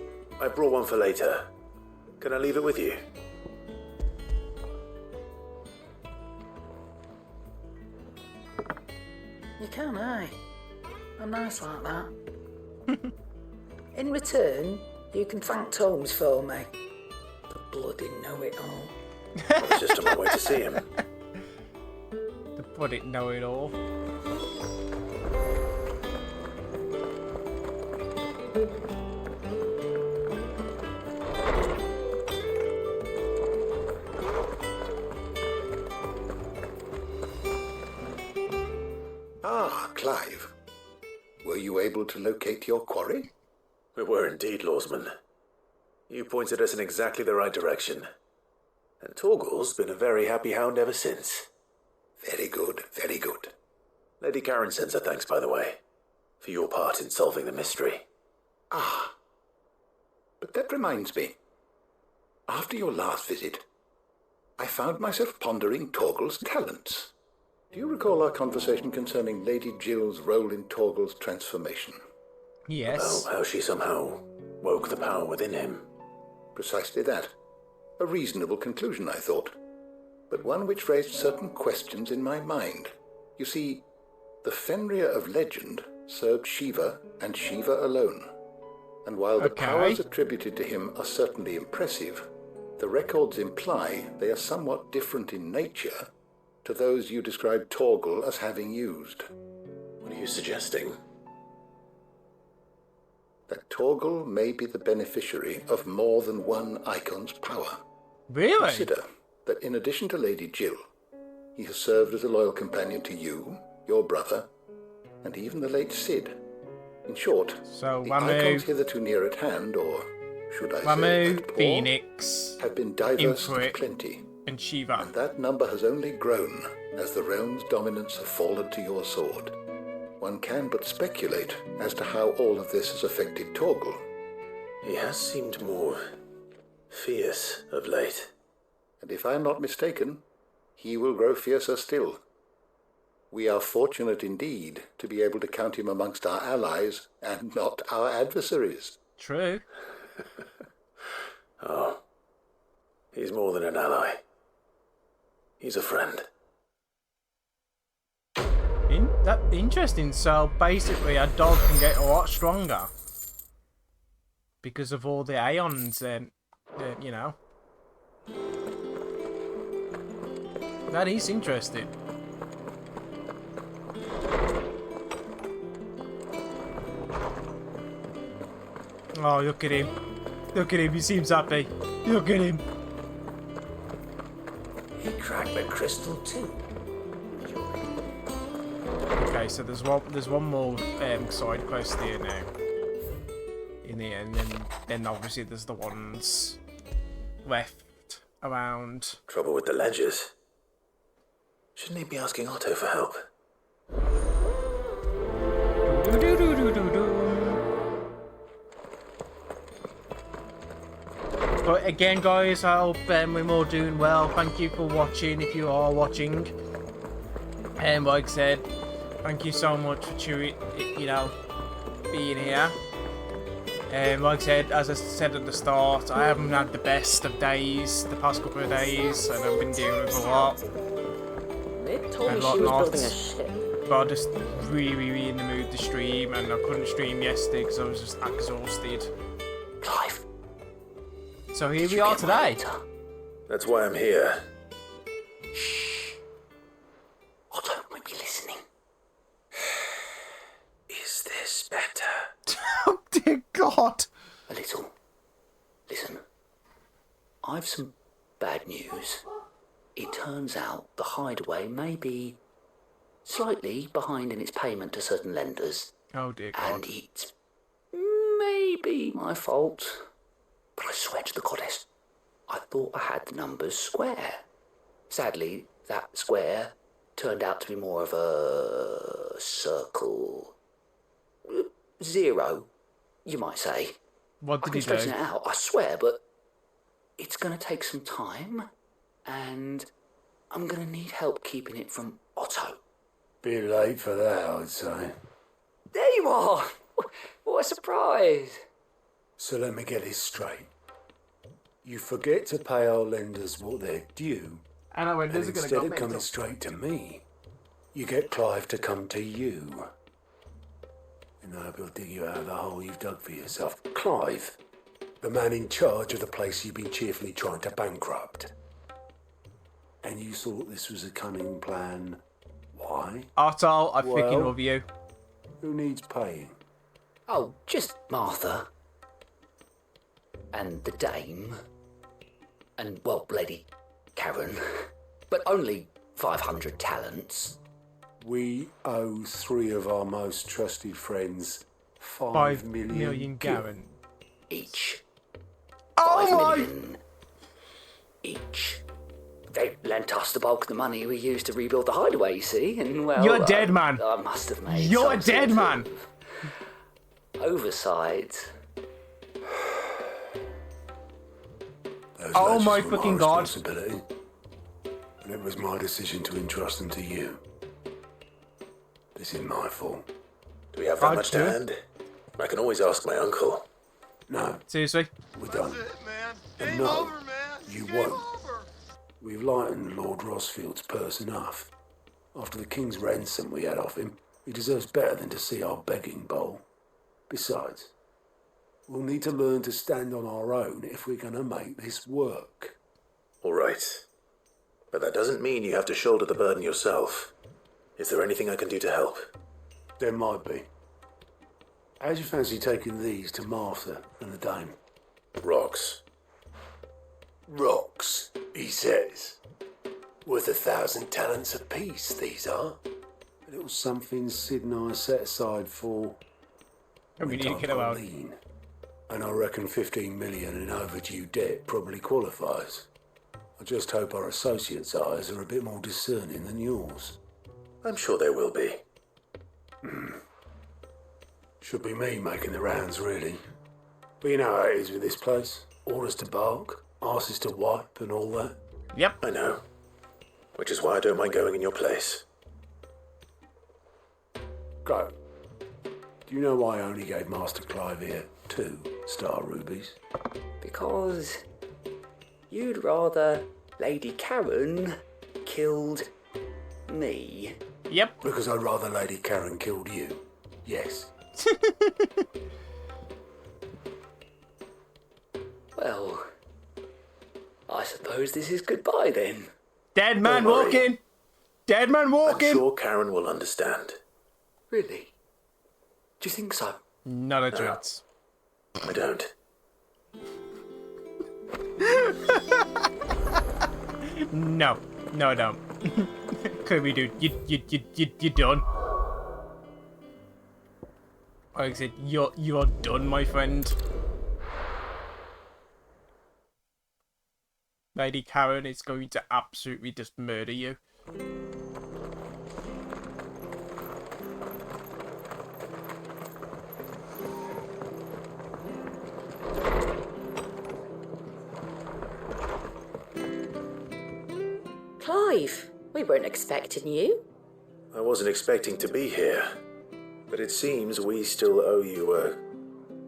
I brought one for later. Can I leave it with you? You can, aye. I'm nice like that. In return, you can thank Tomes for me. The bloody know-it-all. I was just on my way to see him. The bloody know-it-all. Ah, Clive. Were you able to locate your quarry? We were indeed, Lawsman. You pointed us in exactly the right direction. And Torgal's been a very happy hound ever since. Very good, very good. Lady Karen sends her thanks, by the way, for your part in solving the mystery. Ah. But that reminds me. After your last visit, I found myself pondering Torgal's talents. Do you recall our conversation concerning Lady Jill's role in Torgal's transformation? Yes. About how she somehow woke the power within him. Precisely that. A reasonable conclusion, I thought, but one which raised certain questions in my mind. You see, the Fenrir of legend served Shiva and Shiva alone. And while the powers attributed to him are certainly impressive, the records imply they are somewhat different in nature to those you described Torgal as having used. What are you suggesting? That Torgal may be the beneficiary of more than one icon's power. Really? Consider that in addition to Lady Jill, he has served as a loyal companion to you, your brother, and even the late Cid. In short, So the icons Ramu, hitherto near at hand, or should I say Ramu, at paw, Phoenix, have been diverse to Imfrit, plenty. and Shiva. And that number has only grown as the realm's dominance have fallen to your sword. One can but speculate as to how all of this has affected Torgal. He has seemed more fierce of late. And if I am not mistaken, he will grow fiercer still. We are fortunate indeed to be able to count him amongst our allies and not our adversaries. True. Oh, he's more than an ally. He's a friend. Interesting. So basically, a dog can get a lot stronger because of all the aeons, you know. That is interesting. Oh, look at him. Look at him, he seems happy. Look at him. He cracked the crystal too. Okay, so there's one more side quest here now. In the end, and then obviously there's the ones left around. Trouble with the ledgers. Shouldn't he be asking Otto for help? But again, guys, I hope we're all doing well. Thank you for watching, if you are watching. And like I said, thank you so much for being here. And like I said, as I said at the start, I haven't had the best of days the past couple of days, and I've been dealing with a lot. It told me she was building a ship. But I'm just really in the mood to stream, and I couldn't stream yesterday because I was just exhausted. Clive. So here we are today. That's why I'm here. Shh. Otto might be listening. Is this better? Oh dear God. A little. Listen. I've some bad news. It turns out the Hideaway may be slightly behind in its payment to certain lenders. Oh dear God. And it's maybe my fault. But I swear to the goddess, I thought I had the numbers square. Sadly, that square turned out to be more of a circle. 0, you might say. What did I can straighten it out, I swear, but it's going to take some time, and I'm going to need help keeping it from Otto. Bit late for that, I'd say. There you are! What a surprise! So let me get this straight. You forget to pay our lenders what they're due, and instead of coming straight to me, you get Clive to come to you. And I hope he'll dig you out of the hole you've dug for yourself. Clive, the man in charge of the place you've been cheerfully trying to bankrupt. And you thought this was a cunning plan. Why? Otto, I freaking love you. Who needs paying? Oh, just Martha. And the dame. And, well, Lady Karen. But only 500 talents. We owe 3 of our most trusted friends 5 million Garen. Each. Oh 5 my! million each. They lent us the bulk of the money we used to rebuild the Hideaway, you see, and well... You're a dead man! I must have made You're a some dead sort man! of oversight. Oh my fucking God. Responsibility. And it was my decision to entrust them to you. This is my fault. Do we have that much to hand? I can always ask my uncle. No. Seriously? We're done. And no, you won't. We've lightened Lord Rosfield's purse enough. After the king's ransom we had off him, he deserves better than to see our begging bowl. Besides, we'll need to learn to stand on our own if we're going to make this work. All right. But that doesn't mean you have to shoulder the burden yourself. Is there anything I can do to help? There might be. How'd you fancy taking these to Martha and the dame? Rocks. Rocks, he says. Worth 1,000 talents apiece, these are. A little something Sid and I set aside for... We need to get about. And I reckon 15 million in overdue debt probably qualifies. I just hope our associates' eyes are a bit more discerning than yours. I'm sure there will be. Should be me making the rounds, really. But you know how it is with this place. Orders to bark, arses to wipe, and all that. Yep. I know. Which is why I don't mind going in your place. Go. Do you know why I only gave Master Clive here 2 star rubies? Because you'd rather Lady Karen killed me. Yep. Because I'd rather Lady Karen killed you. Yes. Well, I suppose this is goodbye then. Dead man walking! Dead man walking! I'm sure Karen will understand. Really? Do you think so? Not a chance. I don't. No. No, I don't. Kirby, dude, you done. Like I said, you're done, my friend. Lady Karen is going to absolutely just murder you. Clive, we weren't expecting you. I wasn't expecting to be here, but it seems we still owe you a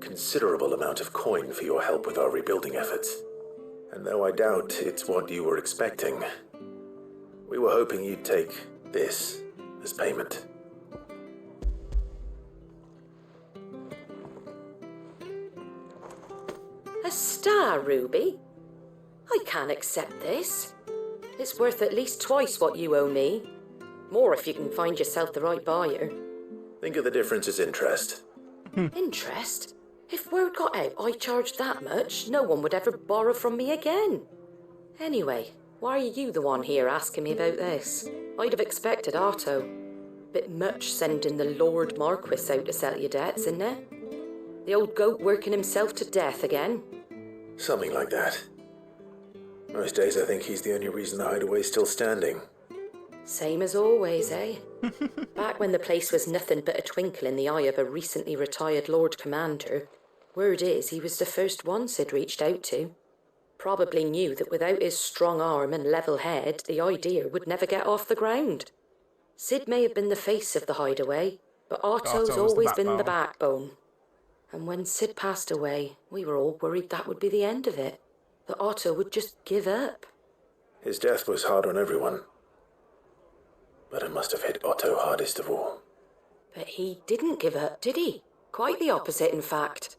considerable amount of coin for your help with our rebuilding efforts. And though I doubt it's what you were expecting, we were hoping you'd take this as payment. A star ruby? I can't accept this. It's worth at least twice what you owe me. More if you can find yourself the right buyer. Think of the difference as interest. Interest? If word got out I charged that much, no one would ever borrow from me again. Anyway, why are you the one here asking me about this? I'd have expected Otto. Bit much sending the Lord Marquis out to settle your debts, isn't it? The old goat working himself to death again? Something like that. Most days I think he's the only reason the hideaway's still standing. Same as always, eh? Back when the place was nothing but a twinkle in the eye of a recently retired Lord Commander, word is he was the first one Sid reached out to. Probably knew that without his strong arm and level head, the idea would never get off the ground. Sid may have been the face of the hideaway, but Otto's always been the backbone. And when Sid passed away, we were all worried that would be the end of it. That Otto would just give up. His death was hard on everyone. But it must have hit Otto hardest of all. But he didn't give up, did he? Quite the opposite, in fact.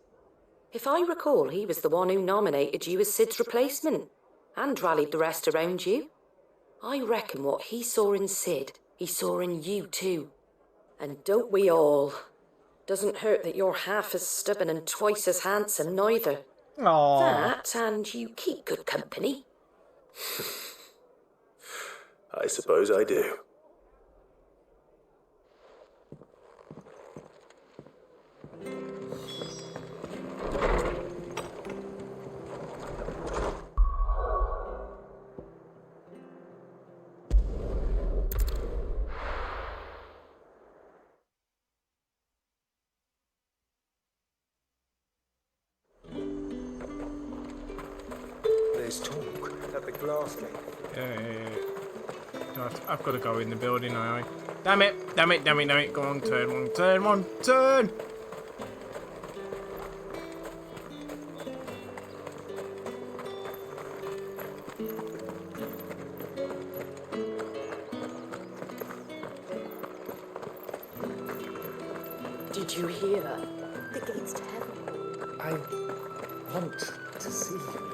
If I recall, he was the one who nominated you as Sid's replacement, and rallied the rest around you. I reckon what he saw in Sid, he saw in you too. And don't we all? Doesn't hurt that you're half as stubborn and twice as handsome, neither. Aww. That, and you keep good company. I suppose I do. There's talk at the glass gate. I've got to go in the building, I. Damn it! Damn it! Damn it! Damn it! Go on, turn, one turn, one turn! Did you hear? The gates to heaven. I want to see you again.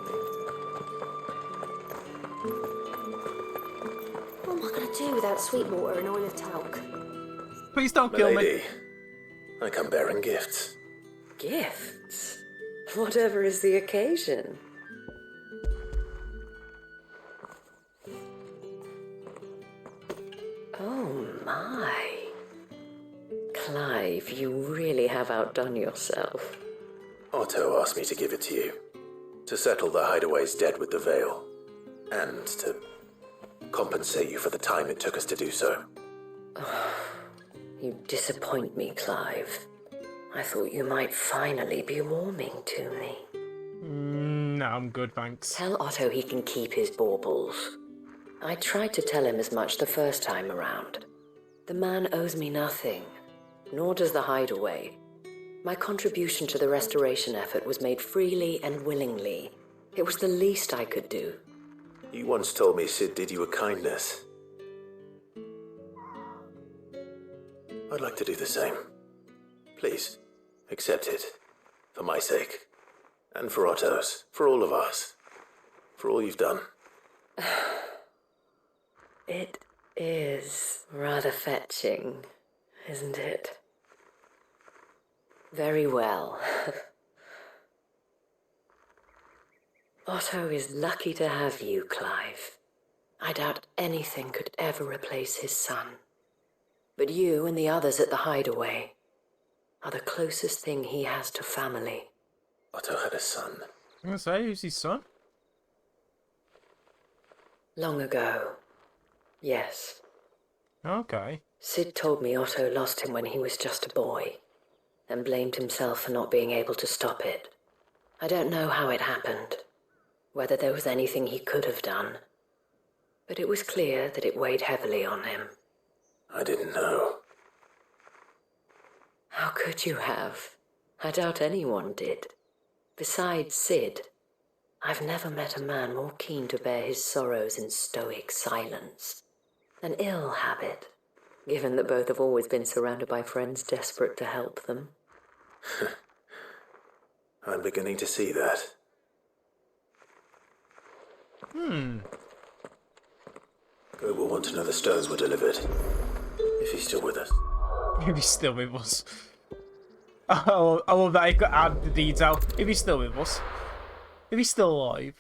What am I going to do without Sweetwater and oil of talc? Please don't kill me. Milady, I come bearing gifts. Gifts? Whatever is the occasion. Oh my. Clive, you really have outdone yourself. Otto asked me to give it to you. To settle the hideaway's debt with the Veil. And to compensate you for the time it took us to do so. You disappoint me, Clive. I thought you might finally be warming to me. No, I'm good, thanks. Tell Otto he can keep his baubles. I tried to tell him as much the first time around. The man owes me nothing, nor does the hideaway. My contribution to the restoration effort was made freely and willingly. It was the least I could do. You once told me Sid did you a kindness. I'd like to do the same. Please, accept it. For my sake. And for Otto's. For all of us. For all you've done. It is rather fetching, isn't it? Very well. Otto is lucky to have you, Clive. I doubt anything could ever replace his son. But you and the others at the hideaway are the closest thing he has to family. Otto had a son. I'm gonna say, who's his son? Long ago. Yes. Okay. Sid told me Otto lost him when he was just a boy, and blamed himself for not being able to stop it. I don't know how it happened, whether there was anything he could have done, but it was clear that it weighed heavily on him. I didn't know. How could you have? I doubt anyone did. Besides Sid, I've never met a man more keen to bear his sorrows in stoic silence. An ill habit, given that both have always been surrounded by friends desperate to help them. I'm beginning to see that. Go will want to know the stones were delivered. If he's still with us. If he's still with us. Oh, I love that he could add the detail. If he's still with us. If he's still alive.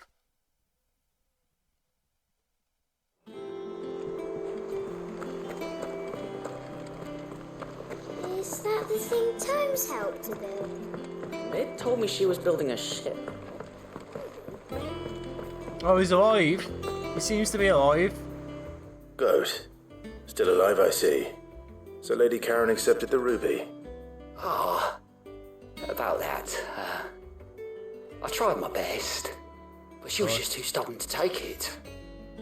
Is that the thing Tomes helped to build? It told me she was building a ship. Oh, he's alive. He seems to be alive. Goat. Still alive, I see. So Lady Karen accepted the ruby. Ah, about that. I tried my best, but she was just too stubborn to take it.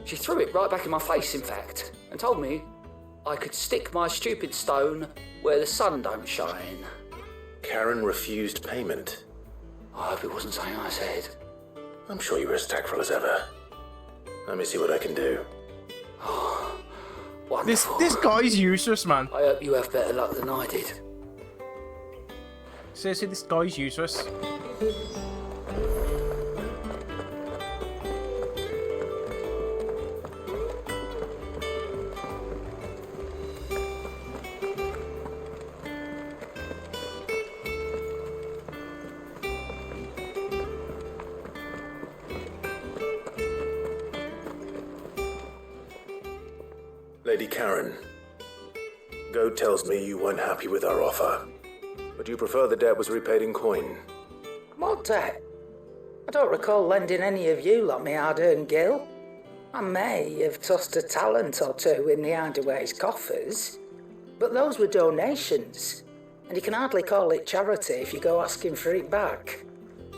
She threw it right back in my face, in fact, and told me I could stick my stupid stone where the sun don't shine. Karen refused payment. I hope it wasn't something I said. I'm sure you were as tactful as ever. Let me see what I can do. Oh, This wonderful. guy's useless, man. I hope you have better luck than I did. Seriously, this guy's useless. Lady Karen, Goat tells me you weren't happy with our offer, but you prefer the debt was repaid in coin. What debt? I don't recall lending any of you lot me hard-earned gil. I may have tossed a talent or two in the Hideaway's coffers, but those were donations, and you can hardly call it charity if you go asking for it back.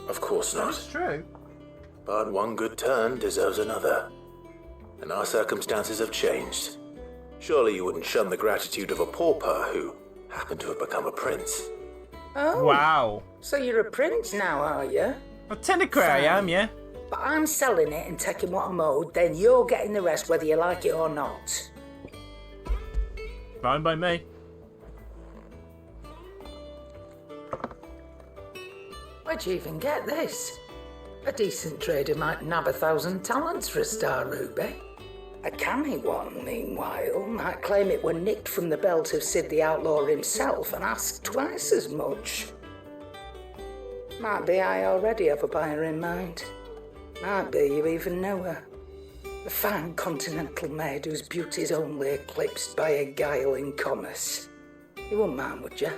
Of course not. That's true. But one good turn deserves another. And our circumstances have changed. Surely you wouldn't shun the gratitude of a pauper who happened to have become a prince. Oh, Wow. so you're a prince now, are you? Well, technically I am, yeah. But I'm selling it and taking what I'm owed, then you're getting the rest whether you like it or not. Fine by me. Where'd you even get this? A decent trader might nab 1,000 talents for a star ruby. A canny one, meanwhile, might claim it were nicked from the belt of Sid the Outlaw himself and ask twice as much. Might be I already have a buyer in mind. Might be you even know her. A fine continental maid whose beauty's only eclipsed by a guile in commerce. You wouldn't mind, would you?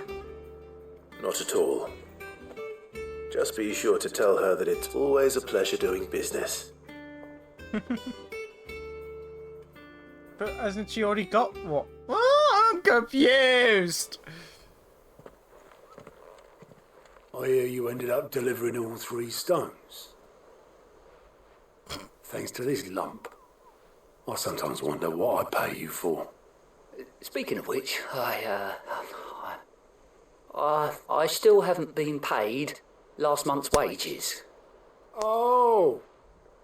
Not at all. Just be sure to tell her that it's always a pleasure doing business. But hasn't she already got what? Oh, I'm confused. I hear you ended up delivering all 3 stones. Thanks to this lump. I sometimes wonder what I pay you for. Speaking of which, I still haven't been paid last month's wages. Oh,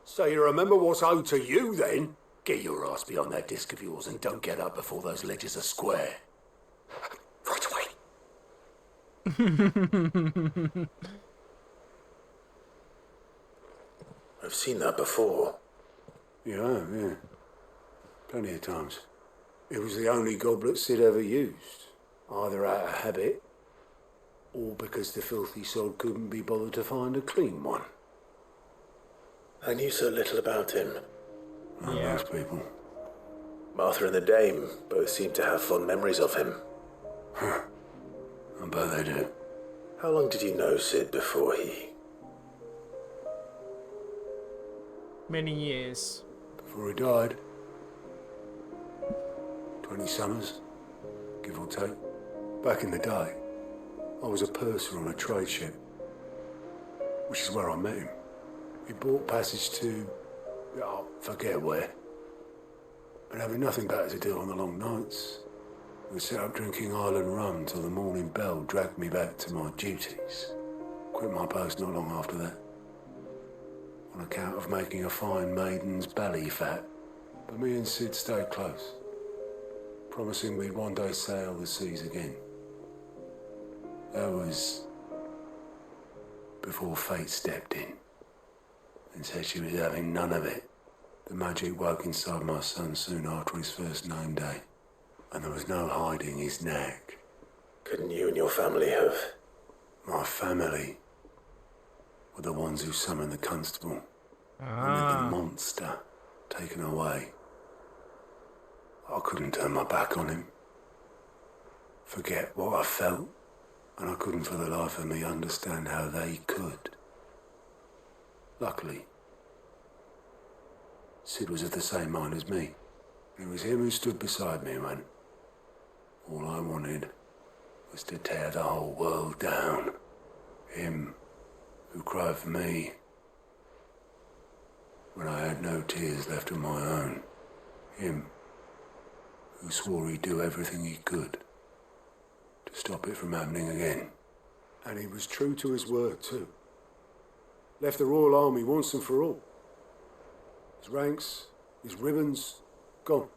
so you remember what's owed to you then? Get your ass behind that disc of yours and don't get up before those ledgers are square. Right away. I've seen that before. Yeah. Plenty of times. It was the only goblet Sid ever used. Either out of habit, or because the filthy sod couldn't be bothered to find a clean one. I knew so little about him. Most people. Martha and the Dame both seem to have fond memories of him. I bet they do. How long did you know Sid before he... Many years. before he died. 20 summers, give or take. Back in the day, I was a purser on a trade ship, which is where I met him. He bought passage to, forget where. And having nothing better to do on the long nights, we sat up drinking island rum till the morning bell dragged me back to my duties. Quit my post not long after that, on account of making a fine maiden's belly fat. But me and Sid stayed close, promising we'd one day sail the seas again. That was before fate stepped in and said she was having none of it. The magic woke inside my son soon after his first name day, and there was no hiding his knack. Couldn't you and your family have? My family were the ones who summoned the constable and had the monster taken away. I couldn't turn my back on him, forget what I felt, and I couldn't for the life of me understand how they could. Luckily, Sid was of the same mind as me. It was him who stood beside me when all I wanted was to tear the whole world down. Him who cried for me when I had no tears left of my own. Him who swore he'd do everything he could to stop it from happening again. And he was true to his word too. Left the Royal Army once and for all. His ranks, his ribbons, gone.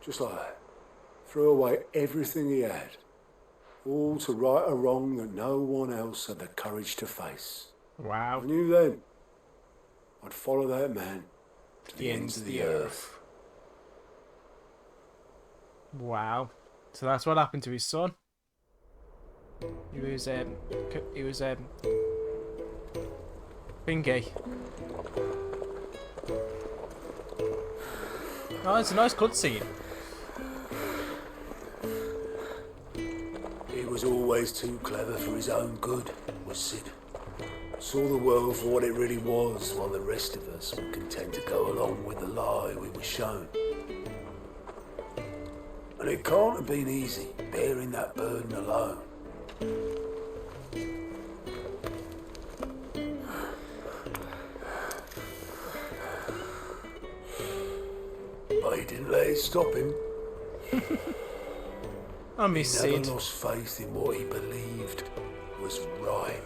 Just like that. Threw away everything he had. All to right a wrong that no one else had the courage to face. Wow. I knew then I'd follow that man to the ends of the earth. Wow. So that's what happened to his son. He was Bingy. Oh, it's a nice cutscene. He was always too clever for his own good, was Sid. Saw the world for what it really was, while the rest of us were content to go along with the lie we were shown. And it can't have been easy, bearing that burden alone. But he didn't let it stop him. I miss He Sid. never lost faith in what he believed was right.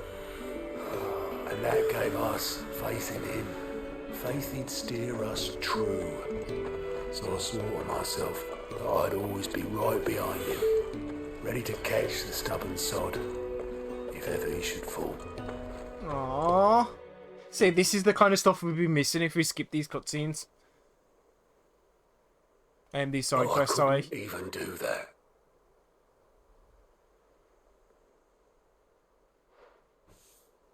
And that gave us faith in him. Faith he'd steer us true. So I swore to myself that I'd always be right behind him, ready to catch the stubborn sod if ever he should fall. Aww. See, this is the kind of stuff we'd be missing if we skip these cutscenes. And these side quests, I sorry. couldn't even do that.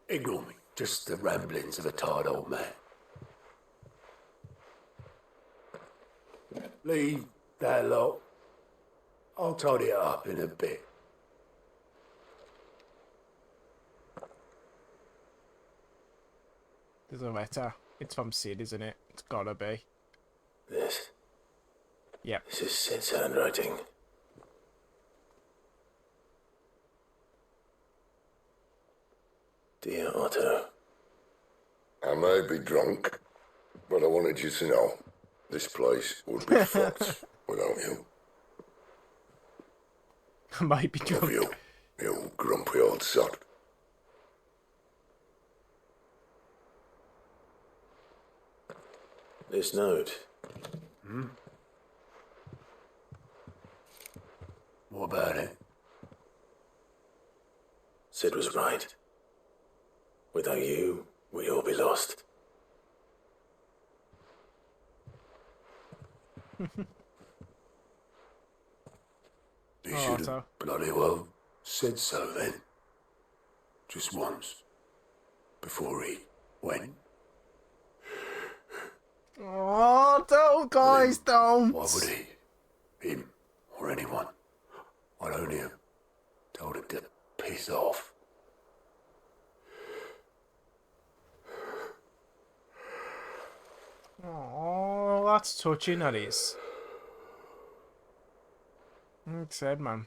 Ignore me. Just the ramblings of a tired old man. Leave that lot. I'll tidy it up in a bit. There's a letter. It's from Sid, isn't it? It's gotta be. This? Yep. This is Sid's handwriting. Dear Otto. I may be drunk, but I wanted you to know this place would be fucked without you. I might be drunk. Love you, you grumpy old sod. This note. What about it? Sid was right. Without you, we'd all be lost. You should have bloody well said so then. Just once. Before he went. Oh, don't, guys, don't. Why would he? Him or anyone? I'd only have told him to piss off. Oh, that's touching, that is. Like said, man.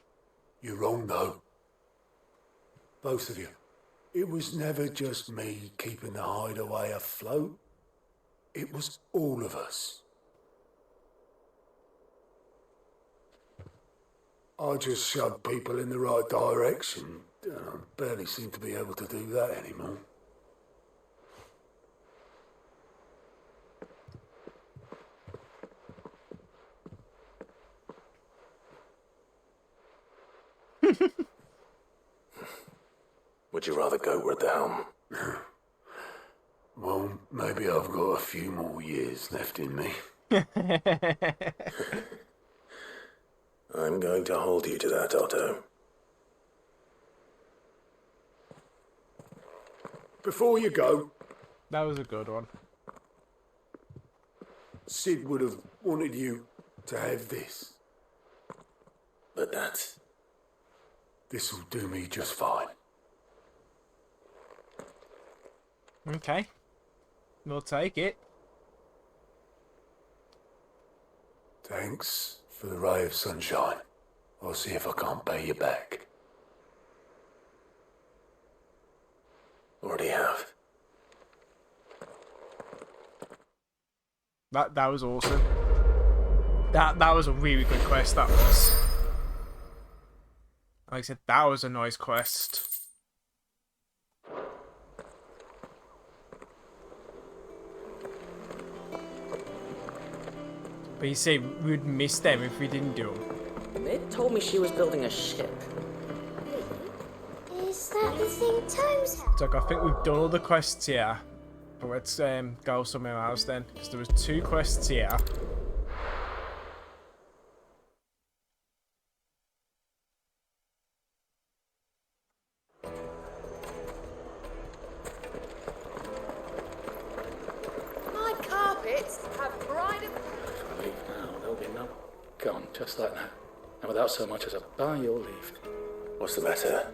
You're wrong, though. Both of you. It was never just me keeping the hideaway afloat. It was all of us. I just shoved people in the right direction. I barely seem to be able to do that anymore. Would you rather go with the helm? Well, maybe I've got a few more years left in me. I'm going to hold you to that, Otto. Before you go... That was a good one. Sid would have wanted you to have this. But that's... This'll do me just fine. Okay. We'll take it. Thanks for the ray of sunshine. I'll see if I can't pay you back. Already have. That was awesome. That was a really good quest, that was. Like I said, that was a nice quest. But you say we'd miss them if we didn't do them. They told me she was building a ship. Is that the thing Tomes had? So I think we've done all the quests here. But let's go somewhere else then, because there was 2 quests here. My carpets have brighter... Leave now, they'll be gone, just like that. And without so much as a by your leave. What's the matter?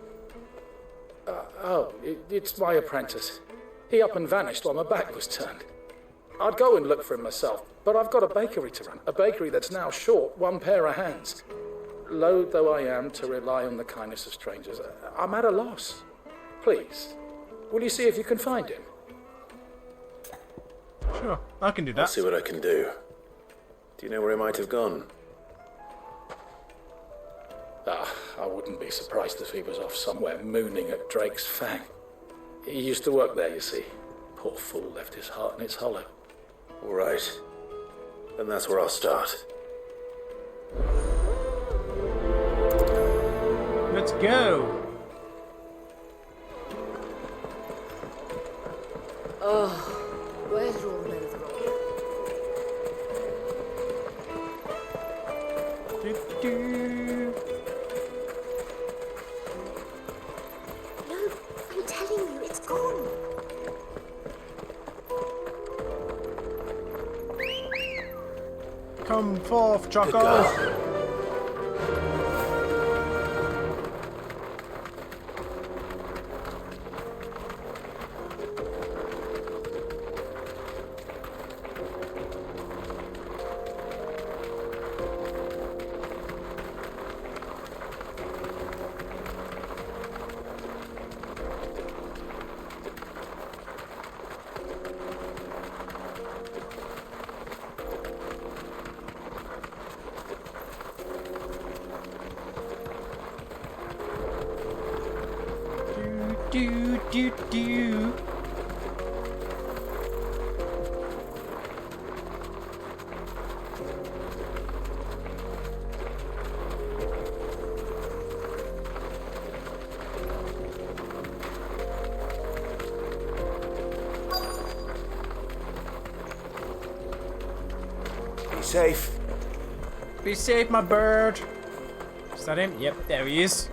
It's my apprentice. He up and vanished while my back was turned. I'd go and look for him myself, but I've got a bakery to run. A bakery that's now short 1 pair of hands. Loath though I am to rely on the kindness of strangers, I'm at a loss. Please, will you see if you can find him? Sure, I can do that. I'll see what I can do. Do you know where he might have gone? I wouldn't be surprised if he was off somewhere mooning at Drake's Fang. He used to work there, you see. Poor fool left his heart in its hollow. All right. Then that's where I'll start. Let's go. Oh, where's all the men of the No, I'm telling you, it's gone. Come forth, Choco. Do. Be safe. Be safe, my bird. Is that him? Yep, there he is.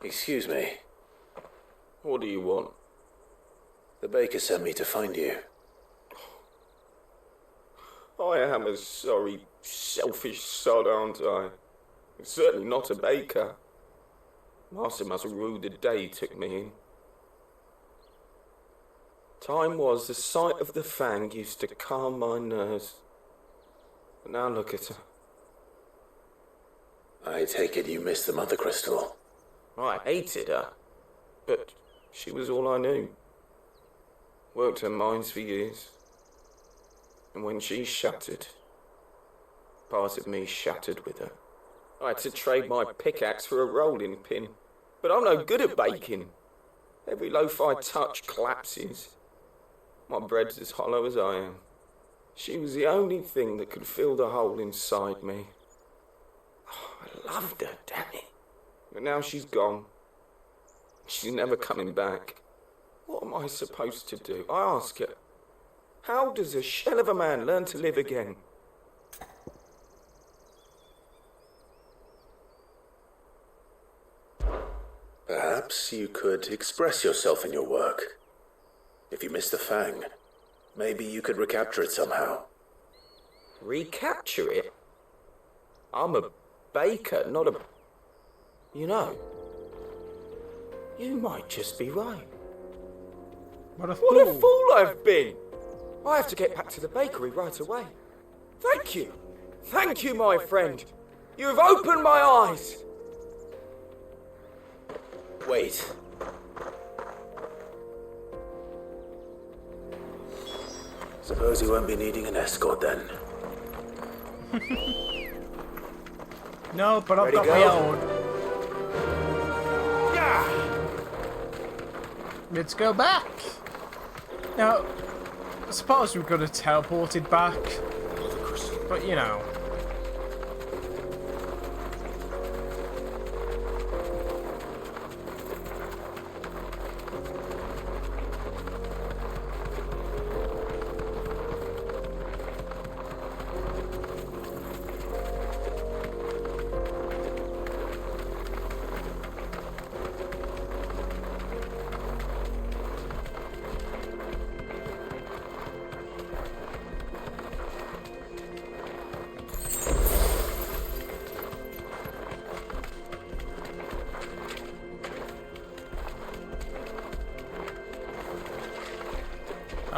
Excuse me. What do you want? The baker sent me to find you. I am a sorry, selfish sod, aren't I? Certainly not a baker. Master must have ruled the day he took me in. Time was the sight of the fang used to calm my nerves. But now look at her. I take it you missed the Mother Crystal. I hated her, but she was all I knew. Worked her mines for years. And when she shattered, part of me shattered with her. I had to trade my pickaxe for a rolling pin, but I'm no good at baking. Every loaf I touch collapses. My bread's as hollow as I am. She was the only thing that could fill the hole inside me. Oh, I loved her, damn it. But now she's gone. She's never coming back. What am I supposed to do? I ask her. How does a shell of a man learn to live again? Perhaps you could express yourself in your work. If you missed the fang, maybe you could recapture it somehow. Recapture it? I'm a baker, not a... You know, you might just be right. What a fool I've been! I have to get back to the bakery right away. Thank you! Thank you, my friend! You have opened my eyes! Wait. Suppose you won't be needing an escort then. No, but I've Ready, got go? my own. Yeah. Let's go back. Now, I suppose we could have teleported back, but you know.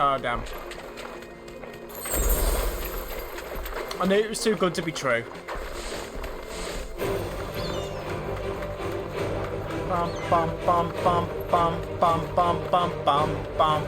Oh, damn. I knew it was too good to be true. Bum, bum, bum, bum, bum, bum, bum, bum, bum, bum.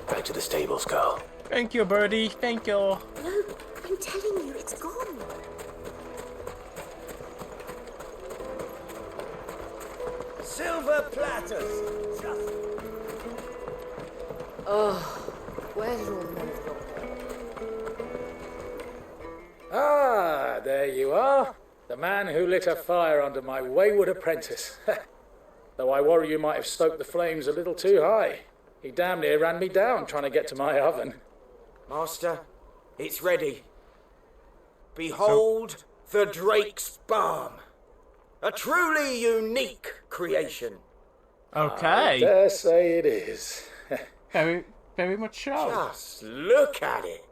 Back to the stables, girl. Thank you, Birdie. Thank you. No, I'm telling you, it's gone. Silver platters! Oh, where's all the men gone? Ah, there you are. The man who lit a fire under my wayward apprentice. Though I worry you might have stoked the flames a little too high. He damn near ran me down trying to get to my oven. Master, it's ready. Behold the Drake's Balm. A truly unique creation. Okay. I dare say it is. Very, very much so. Just look at it.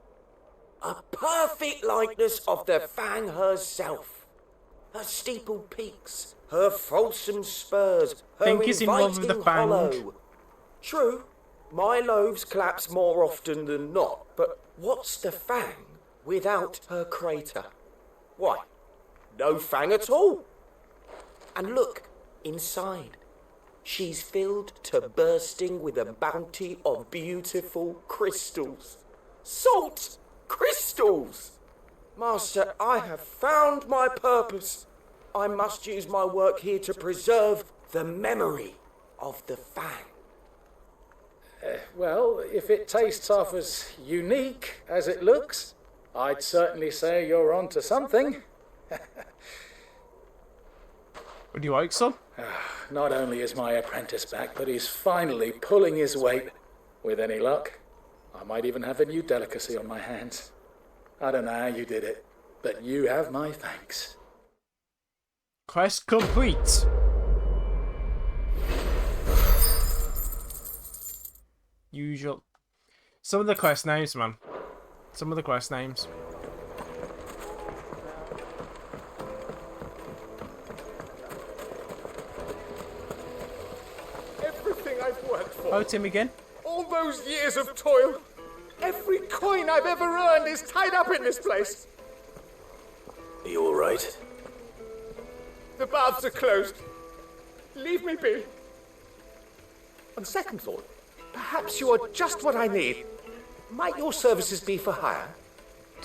A perfect likeness of the Fang herself. Her steepled peaks, her fulsome spurs, her Think he's in love with the inviting Fang. hollow. True, my loaves collapse more often than not, but what's the Fang without her crater? Why, no Fang at all. And look, inside. She's filled to bursting with a bounty of beautiful crystals. Salt crystals! Master, I have found my purpose. I must use my work here to preserve the memory of the Fang. Well, if it tastes half as unique as it looks, I'd certainly say you're onto something. Would you like some? Not only is my apprentice back, but he's finally pulling his weight. With any luck, I might even have a new delicacy on my hands. I don't know how you did it, but you have my thanks. Quest complete. Usual. Some of the quest names, man. Some of the quest names. Everything I've worked for. Oh, Tim again. All those years of toil. Every coin I've ever earned is tied up in this place. Are you all right? The baths are closed. Leave me be. On second thought, perhaps you are just what I need. Might your services be for hire?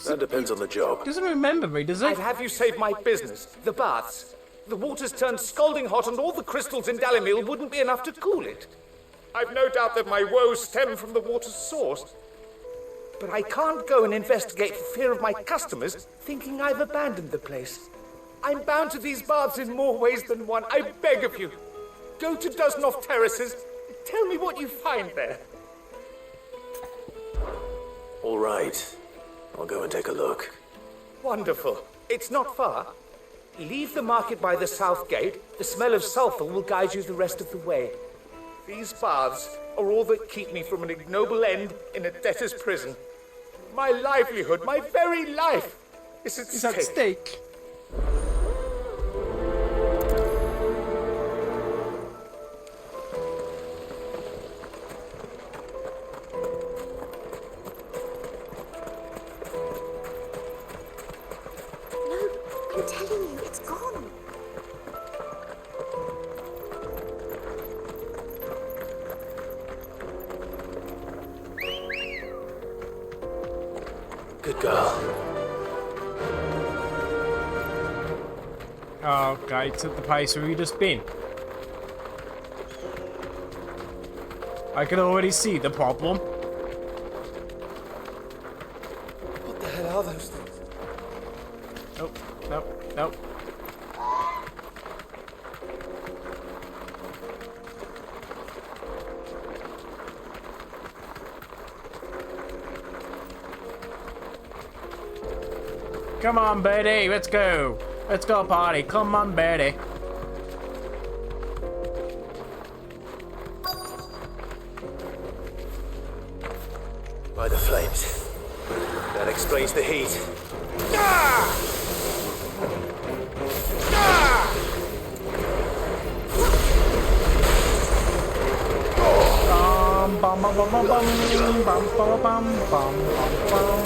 That depends on the job. Doesn't remember me, does he? I'd have you save my business, the baths. The water's turned scalding hot and all the crystals in Dalimil wouldn't be enough to cool it. I've no doubt that my woes stem from the water's source. But I can't go and investigate for fear of my customers thinking I've abandoned the place. I'm bound to these baths in more ways than one. I beg of you. Go to Dusnov Terraces. Tell me what you find there. All right. I'll go and take a look. Wonderful. It's not far. Leave the market by the south gate. The smell of sulphur will guide you the rest of the way. These baths are all that keep me from an ignoble end in a debtor's prison. My livelihood, my very life, is at stake. I'm telling you, it's gone. Good girl. Oh, okay, it's at the place where you just been. I can already see the problem. What the hell are those things? Nope, nope, nope. Come on, Betty, let's go. Let's go party. Come on, Betty. By the flames. That explains the heat. Bum bum bum bum bum bum bum bum bum bum bum.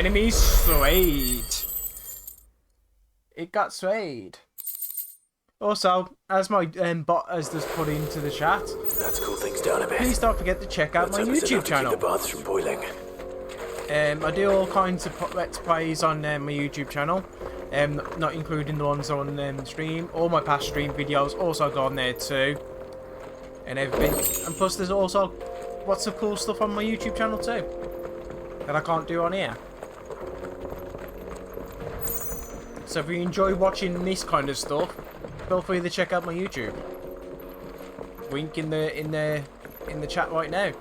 enemy swayed. It got swayed. Also, as my bot has just put into the chat, Let's cool things down a bit. please don't forget to check out my Let's hope it's YouTube enough to channel. keep the baths from boiling. I do all kinds of let's plays on my YouTube channel, not including the ones on stream. All my past stream videos also go on there too, and everything. And plus, there's also lots of cool stuff on my YouTube channel too that I can't do on here. So if you enjoy watching this kind of stuff, feel free to check out my YouTube. Link in the chat right now.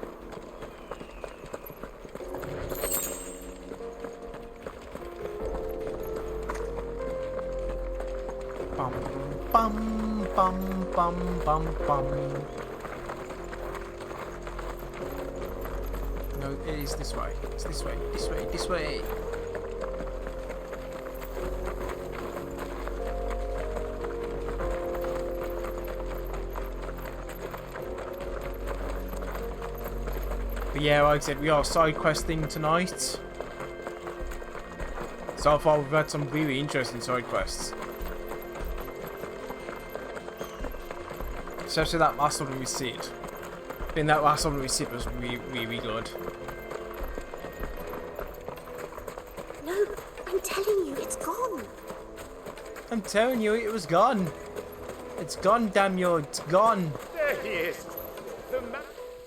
Bum bum bum bum bum bum. No, it is this way. It's this way. This way. This way. But yeah, like I said, we are side questing tonight. So far, we've had some really interesting side quests. Especially that last one with Sid. I think that last one with Sid was really, really good. No, I'm telling you, it's gone. I'm telling you, it was gone. It's gone, damn you, it's gone. There he is.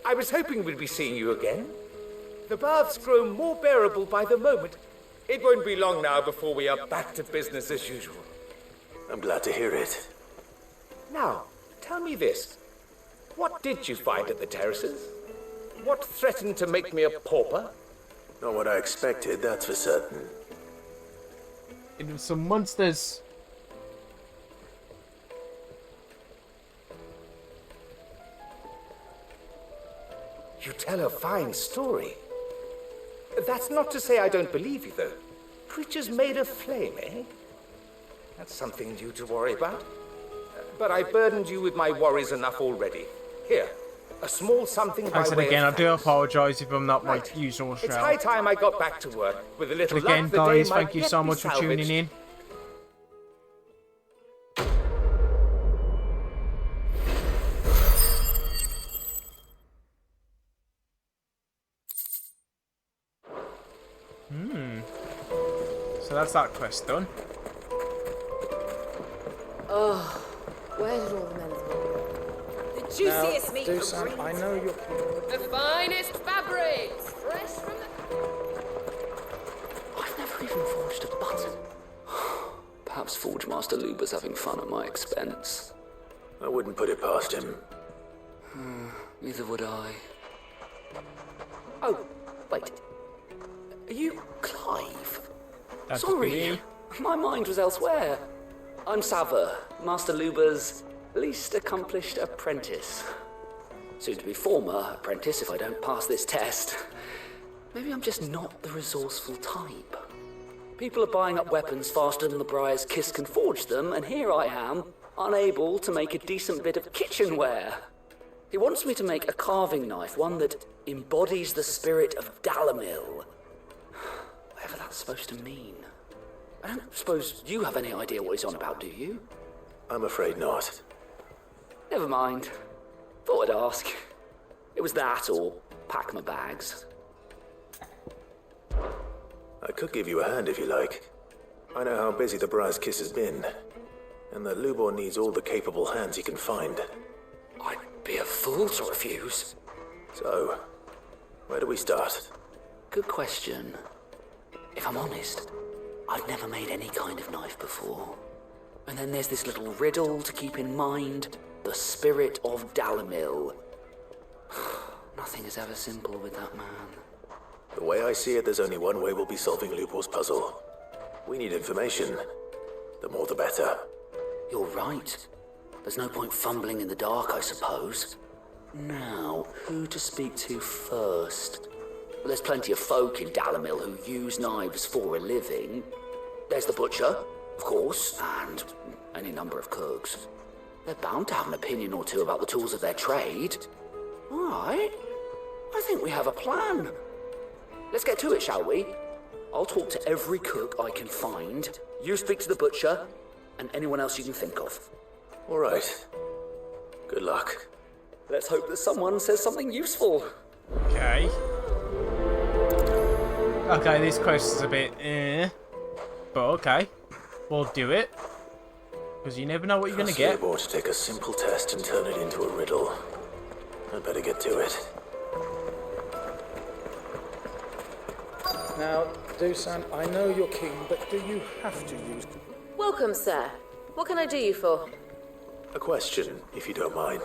I was hoping we'd be seeing you again. The baths grow more bearable by the moment. It won't be long now before we are back to business as usual. I'm glad to hear it. Now, tell me this. What did you find at the terraces? What threatened to make me a pauper? Not what I expected, that's for certain. It was some monsters. You tell a fine story. That's not to say I don't believe you, though. Creatures made of flame, eh? That's something new to worry about. But I burdened you with my worries enough already. Here, a small something by I said way again, I of do apologise if I'm not my usual It's high shout. time I got back to work. With a little But again, luck, the guys, day might thank you yet so be much for tuning salvaged. in. So that's that quest done. Oh, where did all the melons go? The juiciest meat from Dusan, Greece. I know you're... The finest fabrics, fresh from the... I've never even forged a button. Perhaps Forge Master Luber's having fun at my expense. I wouldn't put it past him. Neither would I. Oh, wait. Are you Clive? That's Sorry, me. my mind was elsewhere. I'm Sava, Master Luber's least accomplished apprentice. Soon to be former apprentice if I don't pass this test. Maybe I'm just not the resourceful type. People are buying up weapons faster than the Briar's Kiss can forge them, and here I am, unable to make a decent bit of kitchenware. He wants me to make a carving knife, one that embodies the spirit of Dalamil. Whatever that's supposed to mean. I don't suppose you have any idea what he's on about, do you? I'm afraid not. Never mind. Thought I'd ask. It was that or pack my bags. I could give you a hand if you like. I know how busy the Briar's Kiss has been, and that Lubor needs all the capable hands he can find. I'd be a fool to refuse. So, where do we start? Good question. If I'm honest, I've never made any kind of knife before. And then there's this little riddle to keep in mind. The spirit of Dalamil. Nothing is ever simple with that man. The way I see it, there's only one way we'll be solving Lubor's puzzle. We need information. The more the better. You're right. There's no point fumbling in the dark, I suppose. Now, who to speak to first? Well, there's plenty of folk in Dalamil who use knives for a living. There's the butcher, of course, and any number of cooks. They're bound to have an opinion or two about the tools of their trade. All right. I think we have a plan. Let's get to it, shall we? I'll talk to every cook I can find. You speak to the butcher, and anyone else you can think of. All right. Good luck. Let's hope that someone says something useful. Okay. Okay, this quest is a bit but okay. We'll do it. Because you never know what you're going to get. Aboard to take a simple test and turn it into a riddle. I'd better get to it. Now, Dusan, I know you're king, but do you have to use... Welcome, sir. What can I do you for? A question, if you don't mind.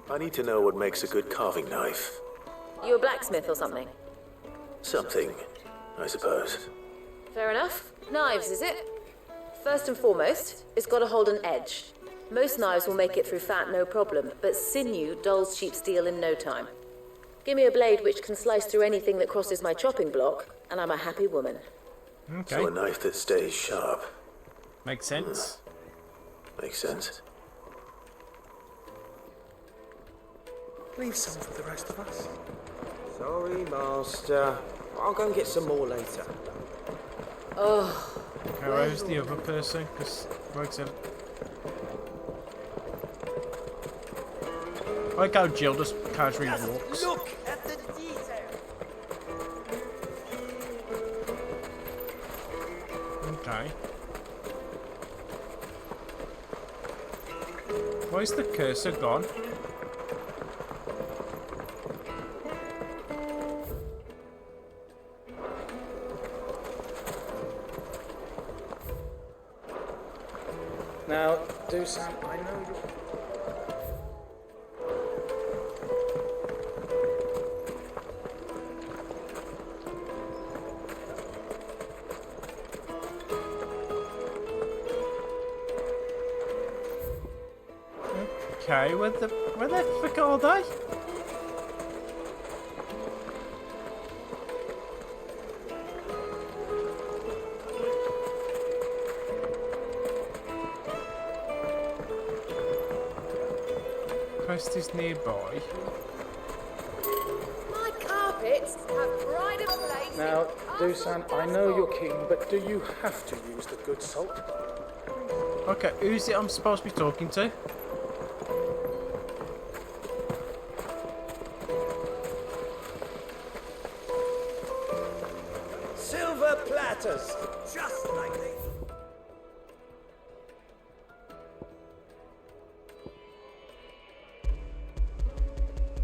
I need to know what makes a good carving knife. You a blacksmith or something? Something, I suppose. Fair enough. Knives, is it? First and foremost, it's got to hold an edge. Most knives will make it through fat, no problem, but sinew dulls cheap steel in no time. Give me a blade which can slice through anything that crosses my chopping block, and I'm a happy woman. Okay. So a knife that stays sharp. Makes sense. Makes sense. Leave some for the rest of us. Sorry, Master. I'll go and get some more later. Oh. Okay, where's the other person? Because Rogue said... I like how Jill just casually walks. Look at the detail. Okay. Where's the cursor gone? Now, Dusan, I know you're... Okay, where the frick are they? Quest is nearby. My carpets have pride of place. Now, Dusan, I know you're king, but do you have to use the good salt? Okay, who's it I'm supposed to be talking to? Silver platters, just like they.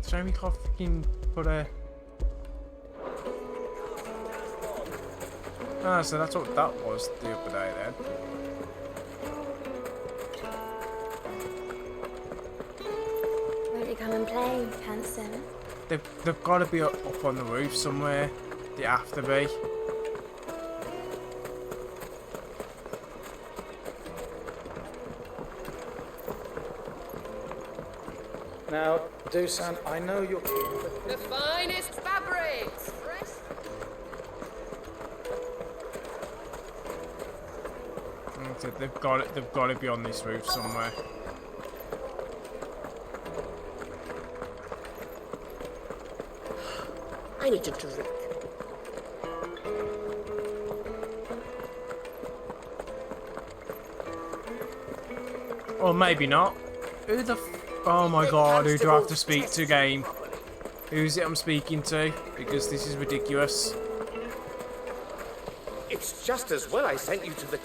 So we can't fucking put a... Ah, so that's what that was the other day then. Won't you come and play, handsome? They've got to be up on the roof somewhere. They have to be. Now, Dusan, I know you're king, but... The finest fabrics. Fresh. So they've got to be on this roof somewhere. I need a drink. Or maybe not. Who the oh my god, who do I have to speak to, game? Who's it I'm speaking to? Because this is ridiculous. It's just as well I sent you to the...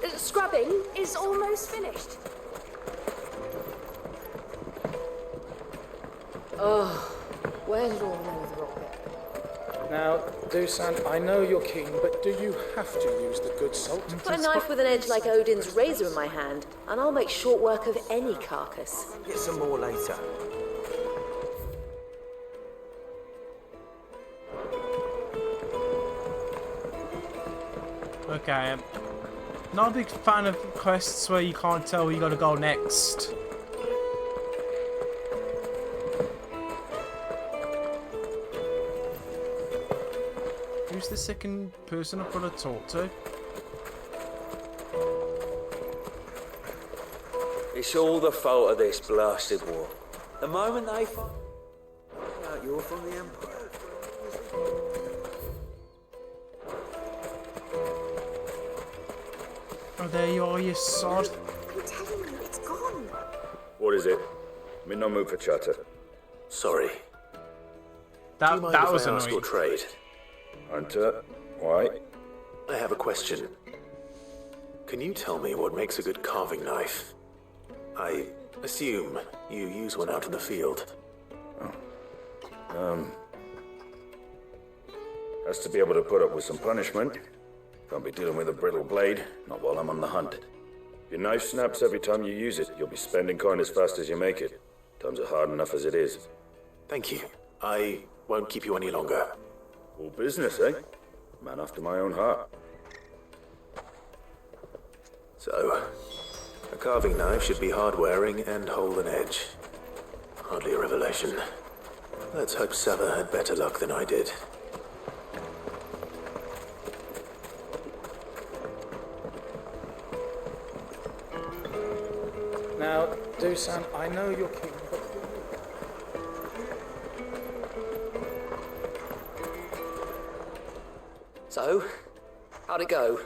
The, scrubbing is almost finished. Oh, where did all the rocket? Now, Dusan, I know you're king, but do you have to use the good salt? Put a knife with an edge like Odin's razor in my hand, and I'll make short work of any carcass. Get some more later. Okay, not a big fan of quests where you can't tell where you gotta go next. Who's the second person I've got to talk to? It's all the fault of this blasted war. The moment they find out you're from the Empire. Oh, there you are, you sod. I'm telling you, it's gone. What is it? I'm in no mood for chatter. Sorry. That, Do you mind that if was I ask annoying. your trade? Hunter, why? I have a question. Can you tell me what makes a good carving knife? I assume you use one out in the field. Has to be able to put up with some punishment. Can't be dealing with a brittle blade, not while I'm on the hunt. If your knife snaps every time you use it, you'll be spending coin as fast as you make it. Times are hard enough as it is. Thank you. I won't keep you any longer. All business, eh? Man after my own heart. So, a carving knife should be hard-wearing and hold an edge. Hardly a revelation. Let's hope Sava had better luck than I did. Now, Dusan, I know you're keen, but... So, how'd it go?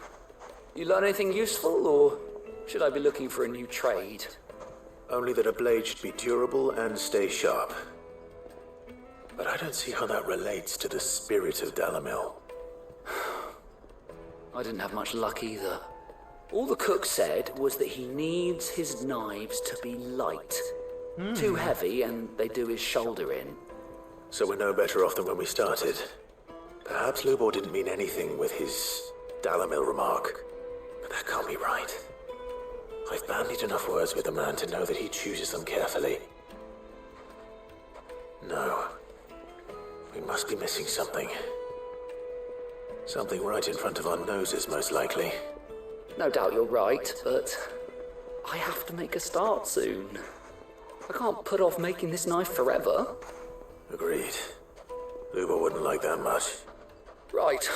You learn anything useful, or should I be looking for a new trade? Only that a blade should be durable and stay sharp. But I don't see how that relates to the spirit of Dalamil. I didn't have much luck either. All the cook said was that he needs his knives to be light. Too heavy, and they do his shoulder in. So we're no better off than when we started. Perhaps Lubor didn't mean anything with his Dalamil remark. But that can't be right. I've bandied enough words with the man to know that he chooses them carefully. No. We must be missing something. Something right in front of our noses, most likely. No doubt you're right, but I have to make a start soon. I can't put off making this knife forever. Agreed. Lubor wouldn't like that much. Right.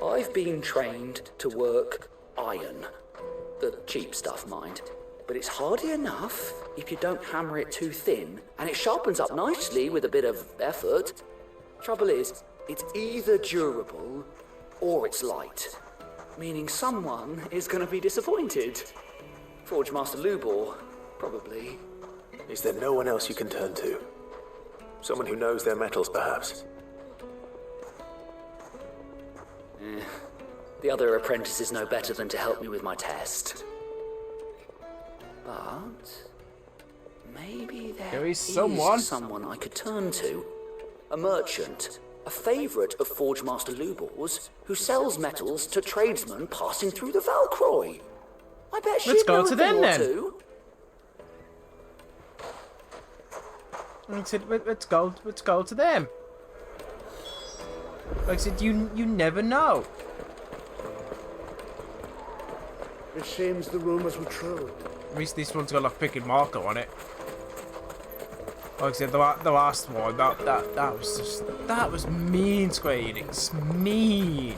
I've been trained to work iron. The cheap stuff, mind. But it's hardy enough if you don't hammer it too thin, and it sharpens up nicely with a bit of effort. Trouble is, it's either durable or it's light. Meaning someone is going to be disappointed. Forge Master Lubor, probably. Is there no one else you can turn to? Someone who knows their metals, perhaps? The other apprentices know better than to help me with my test. But maybe there is someone I could turn to. A merchant. A favourite of Forge Master Lubor's, who sells metals to tradesmen passing through the Valcroy. I bet she'd Let's go know to a them thing or then. two. Like I said, let's go to them. Like I said, you never know. It seems the rumours were true. At least this one's got like pick and marker on it. Like I said, the last one, that was just, that was mean, Square Enix, mean.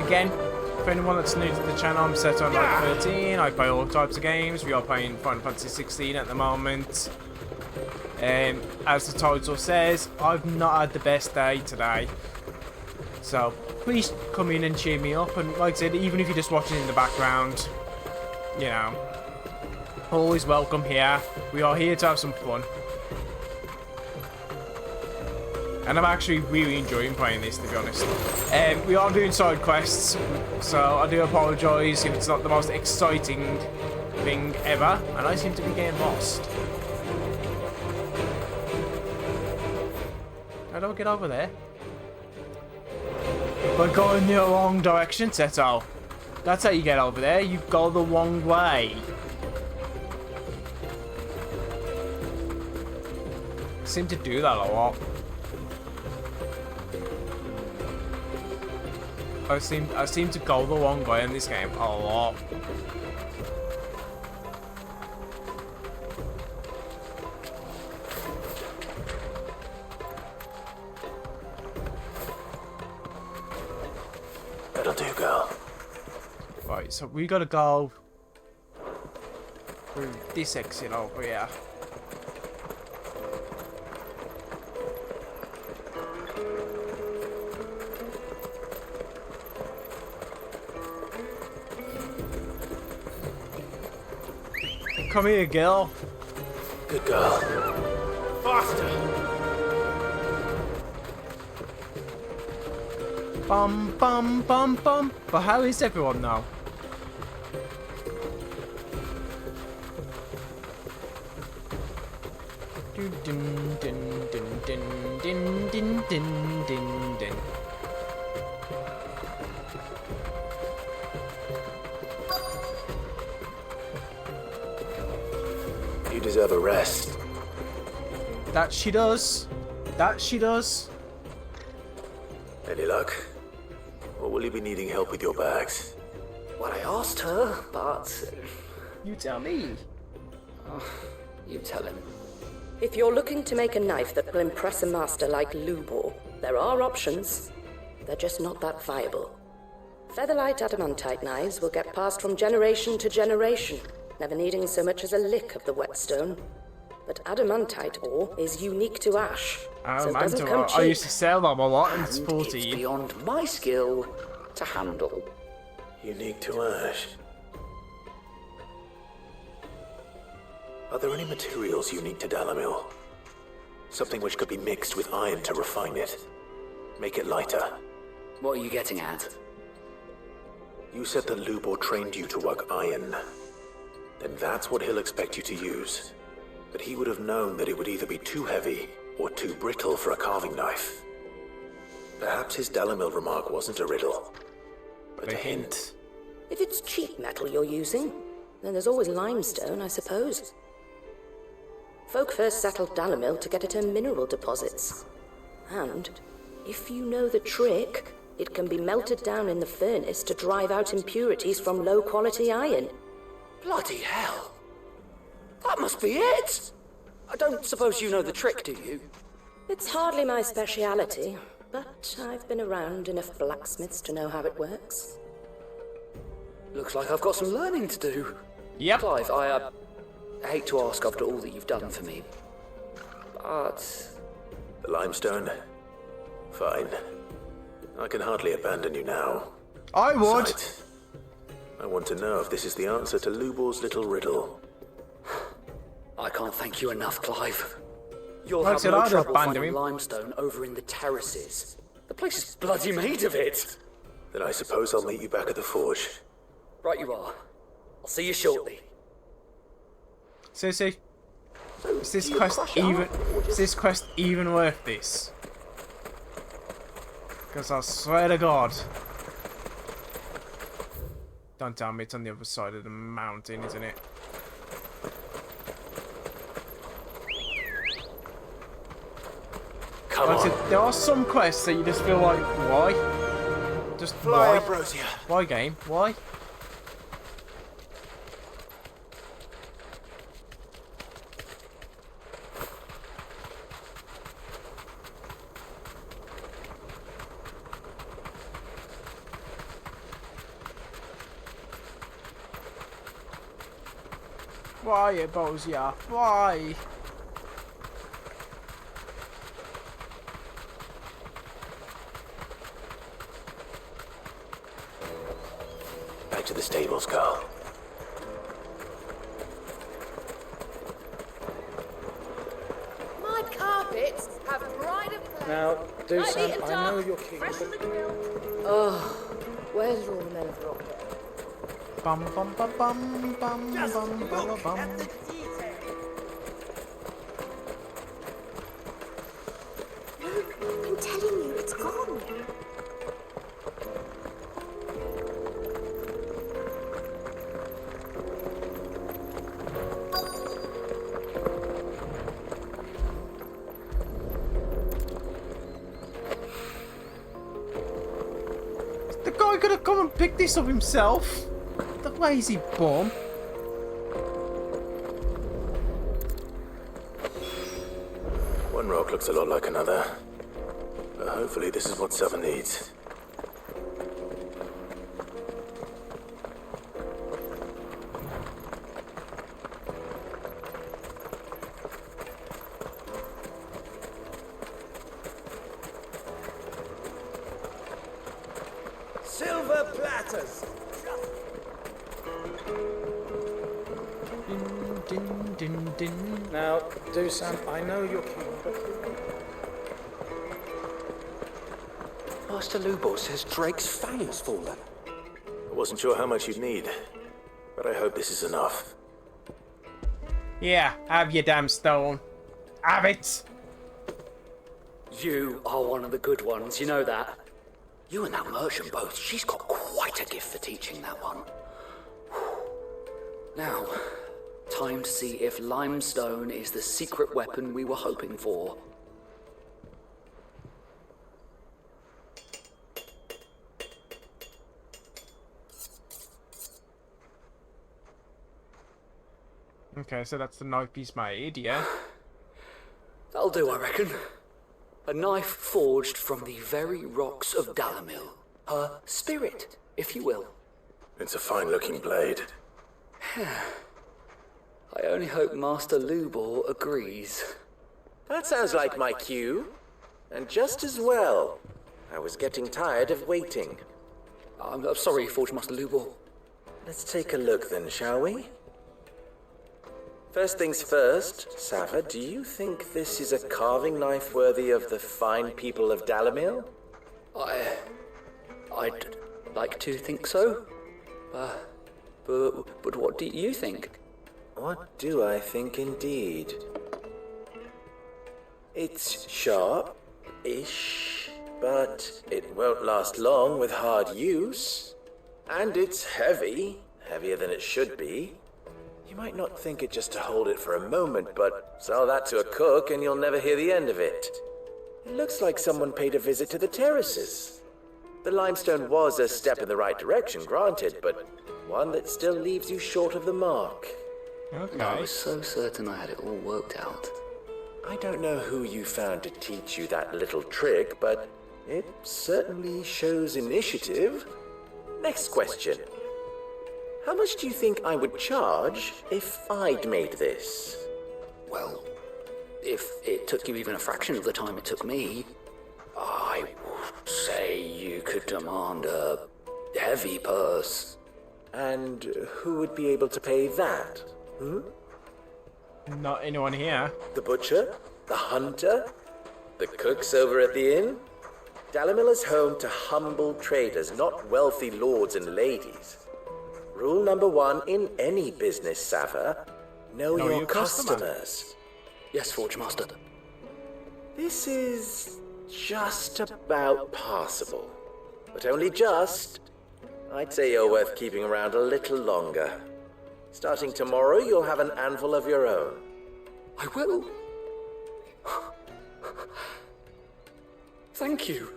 Again, for anyone that's new to the channel, I'm set on like 13. I play all types of games. We are playing Final Fantasy 16 at the moment. As the title says, I've not had the best day today. So please come in and cheer me up. And like I said, even if you're just watching in the background, you know, always welcome here. We are here to have some fun. And I'm actually really enjoying playing this, to be honest. We are doing side quests, so I do apologise if it's not the most exciting thing ever, and I seem to be getting lost. How do I get over there? We're going the wrong direction, Seto. That's how you get over there. You go the wrong way. I seem to do that a lot. I seem to go the wrong way in this game a lot. That'll do, girl. Right, so we gotta go through this exit over here. come here, girl. Good girl. Faster! Bum, bum, bum, bum. But how is everyone now? Dun, dun, dun, dun, dun, dun, dun, dun, dun, dun. You deserve a rest. That she does. That she does. Any luck? Or will you be needing help with your bags? Well, I asked her, but... You tell me. You tell him. If you're looking to make a knife that will impress a master like Lubor, there are options. They're just not that viable. Featherlight adamantite knives will get passed from generation to generation, never needing so much as a lick of the whetstone. But adamantite ore is unique to ash, so it doesn't come cheap. I used to sell them a lot in And sporty. it's beyond my skill to handle. Unique to ash. Are there any materials unique to Dalamil? Something which could be mixed with iron to refine it. Make it lighter. What are you getting at? You said that Lubor trained you to work iron. Then that's what he'll expect you to use. But he would have known that it would either be too heavy or too brittle for a carving knife. Perhaps his Dalamil remark wasn't a riddle, but a hint. If it's cheap metal you're using, then there's always limestone, I suppose. Folk first settled Dalamil to get at her mineral deposits. And, if you know the trick, it can be melted down in the furnace to drive out impurities from low-quality iron. Bloody hell! That must be it! I don't suppose you know the trick, do you? It's hardly my speciality, but I've been around enough blacksmiths to know how it works. Looks like I've got some learning to do. Yep. Clive, I hate to ask after all that you've done for me, but... The limestone? Fine. I can hardly abandon you now. I would. Besides, I want to know if this is the answer to Lubor's little riddle. I can't thank you enough, Clive. You'll Like I have said, no I'd trouble abandon finding him. limestone over in the terraces. The place is bloody made of it. Then I suppose I'll meet you back at the forge. Right you are. I'll see you shortly. Seriously? Is this quest even worth this? Because I swear to God. Don't tell me it's on the other side of the mountain, isn't it? Come Like I on. said, there are some quests that you just feel like, why? Just Fly, why? Ambrosia. Why, game? Why? Why, Ambrosia? Why? Back to the stables, Carl. My carpets have pride of place. Now, do Lightly Sam, and I know dark, you're keen, fresh but... from the grill. Oh, where's all the men of rock? Bum bum bum bum bum Just bum bum look bum. at the detail. I'm telling you, it's gone. The guy could have come and picked this up himself. The lazy bum. One rock looks a lot like another. But hopefully this is what Sava needs. Silver platters. Din, Now, Dusan, I know you're keen, but... Master Lubor says Drake's fang has fallen. I wasn't sure how much you'd need, but I hope this is enough. Yeah, have your damn stone. Have it! You are one of the good ones, you know that. You and that merchant both, she's got quite a gift for teaching that one. Now, time to see if limestone is the secret weapon we were hoping for. Okay, so that's the knife he's made, yeah? That'll do, I reckon. A knife forged from the very rocks of Dalamil. Her spirit, if you will. It's a fine-looking blade. I only hope Master Lubor agrees. That sounds like my cue. And just as well. I was getting tired of waiting. I'm sorry, Forge Master Lubor. Let's take a look then, shall we? First things first, Sava, do you think this is a carving knife worthy of the fine people of Dalamil? I'd like to think so. But what do you think? What do I think indeed? It's sharp-ish, but it won't last long with hard use. And it's heavy, heavier than it should be. You might not think it just to hold it for a moment, but sell that to a cook and you'll never hear the end of it. It looks like someone paid a visit to the terraces. The limestone was a step in the right direction, granted, but one that still leaves you short of the mark. Okay. I was so certain I had it all worked out. I don't know who you found to teach you that little trick, but it certainly shows initiative. Next question. How much do you think I would charge if I'd made this? Well, if it took you even a fraction of the time it took me, I would say you could demand a heavy purse. And who would be able to pay that? Not anyone here. The butcher? The hunter? The cooks over at the inn? Dalamil is home to humble traders, not wealthy lords and ladies. Rule number 1 in any business, Sava, know your customers. Yes, Forge Master. This is just about passable. But only just. I'd say you're worth keeping around a little longer. Starting tomorrow, you'll have an anvil of your own. I will. Thank you.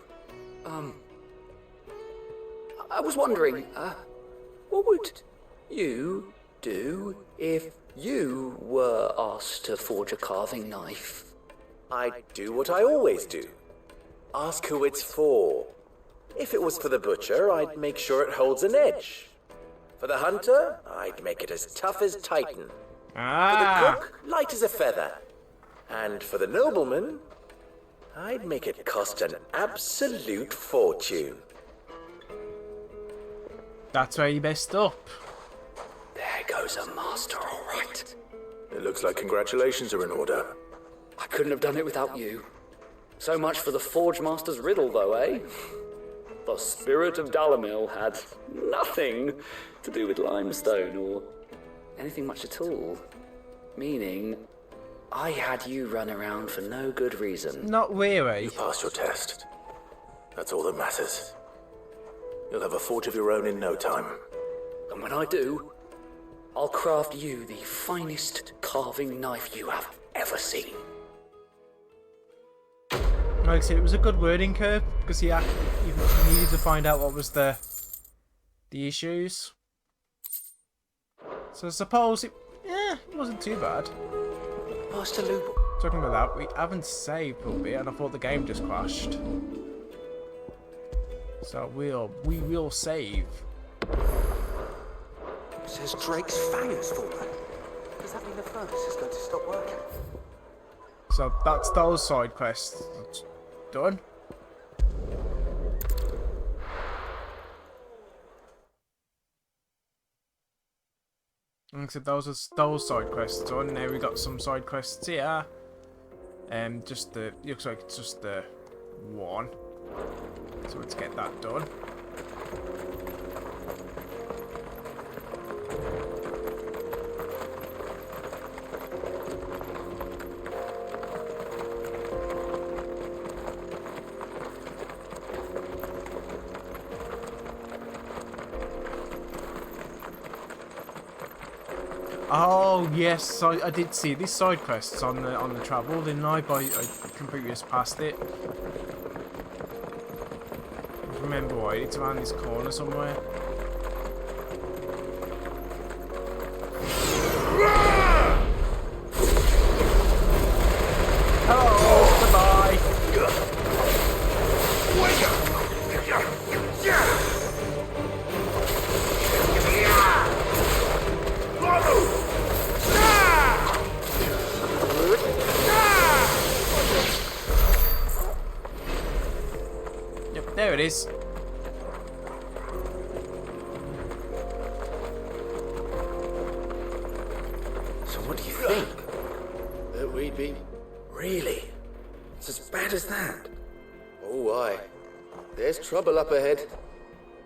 I was wondering, what would you do if you were asked to forge a carving knife? I'd do what I always do. Ask who it's for. If it was for the butcher, I'd make sure it holds an edge. For the hunter, I'd make it as tough as Titan. For the cook, light as a feather. And for the nobleman, I'd make it cost an absolute fortune. That's where you messed up. There goes a master, all right. It looks like congratulations are in order. I couldn't have done it without you. So much for the Forge Master's riddle, though, eh? The spirit of Dalamil had nothing to do with limestone or anything much at all. Meaning, I had you run around for no good reason. Not really. You passed your test. That's all that matters. You'll have a forge of your own in no time. And when I do, I'll craft you the finest carving knife you have ever seen. Like I said, it was a good wording curve because he needed to find out what was the issues. So I suppose it wasn't too bad. Master Lubor. Talking about that, we haven't saved a bit, and I thought the game just crashed. So we will save. It says Drake's fang has fallen. Does that mean the furnace is going to stop working? So that's those side quests done. So those side quests done. Now we got some side quests here. Just the looks like it's just the one. So let's get that done. Oh yes, I did see these side quests on the travel, didn't I? But I completely just passed it. Remember why? It's around this corner somewhere. Hello, goodbye. Yep, there it is. So what do you think? That we'd be... Really? It's as bad as that? Oh, aye. There's trouble up ahead.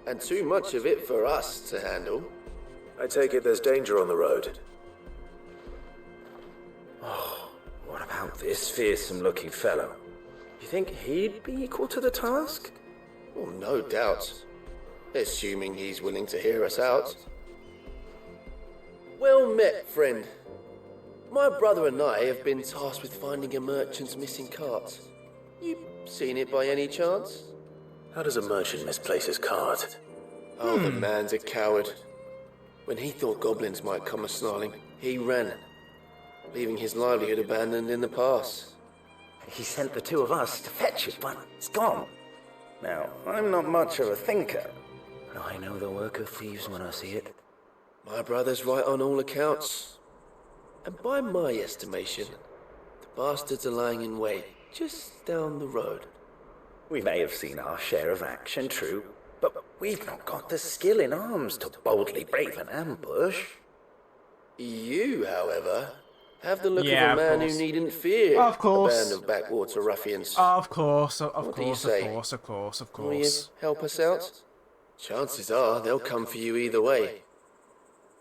And too much of it for us to handle. I take it there's danger on the road. Oh, what about this fearsome-looking fellow? You think he'd be equal to the task? Well, no doubt. Assuming he's willing to hear us out. Well met, friend. My brother and I have been tasked with finding a merchant's missing cart. You seen it by any chance? How does a merchant misplace his cart? Oh, the man's a coward. When he thought goblins might come a-snarling, he ran, leaving his livelihood abandoned in the pass. He sent the two of us to fetch it, but it's gone. Now, I'm not much of a thinker, but I know the work of thieves when I see it. My brother's right on all accounts. And by my estimation, the bastards are lying in wait just down the road. We may have seen our share of action, true, but we've not got the skill in arms to boldly brave an ambush. You, however, have the look Yeah, of a man course. who needn't fear Of course. a band of backwater ruffians. Of course, What of do you course, say? of course. Will you help us out? Chances are they'll come for you either way.